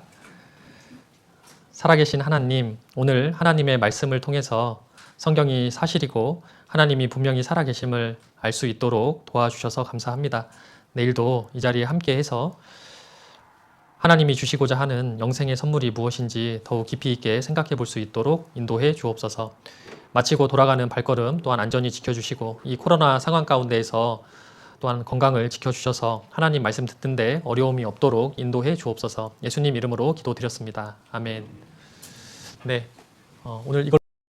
살아계신 하나님, 오늘 하나님의 말씀을 통해서 성경이 사실이고 하나님이 분명히 살아계심을 알 수 있도록 도와주셔서 감사합니다. 내일도 이 자리에 함께해서 하나님이 주시고자 하는 영생의 선물이 무엇인지 더욱 깊이 있게 생각해 볼 수 있도록 인도해 주옵소서. 마치고 돌아가는 발걸음 또한 안전히 지켜주시고 이 코로나 상황 가운데에서 또한 건강을 지켜주셔서 하나님 말씀 듣는데 어려움이 없도록 인도해 주옵소서. 예수님 이름으로 기도드렸습니다. 아멘. 네, 오늘 이걸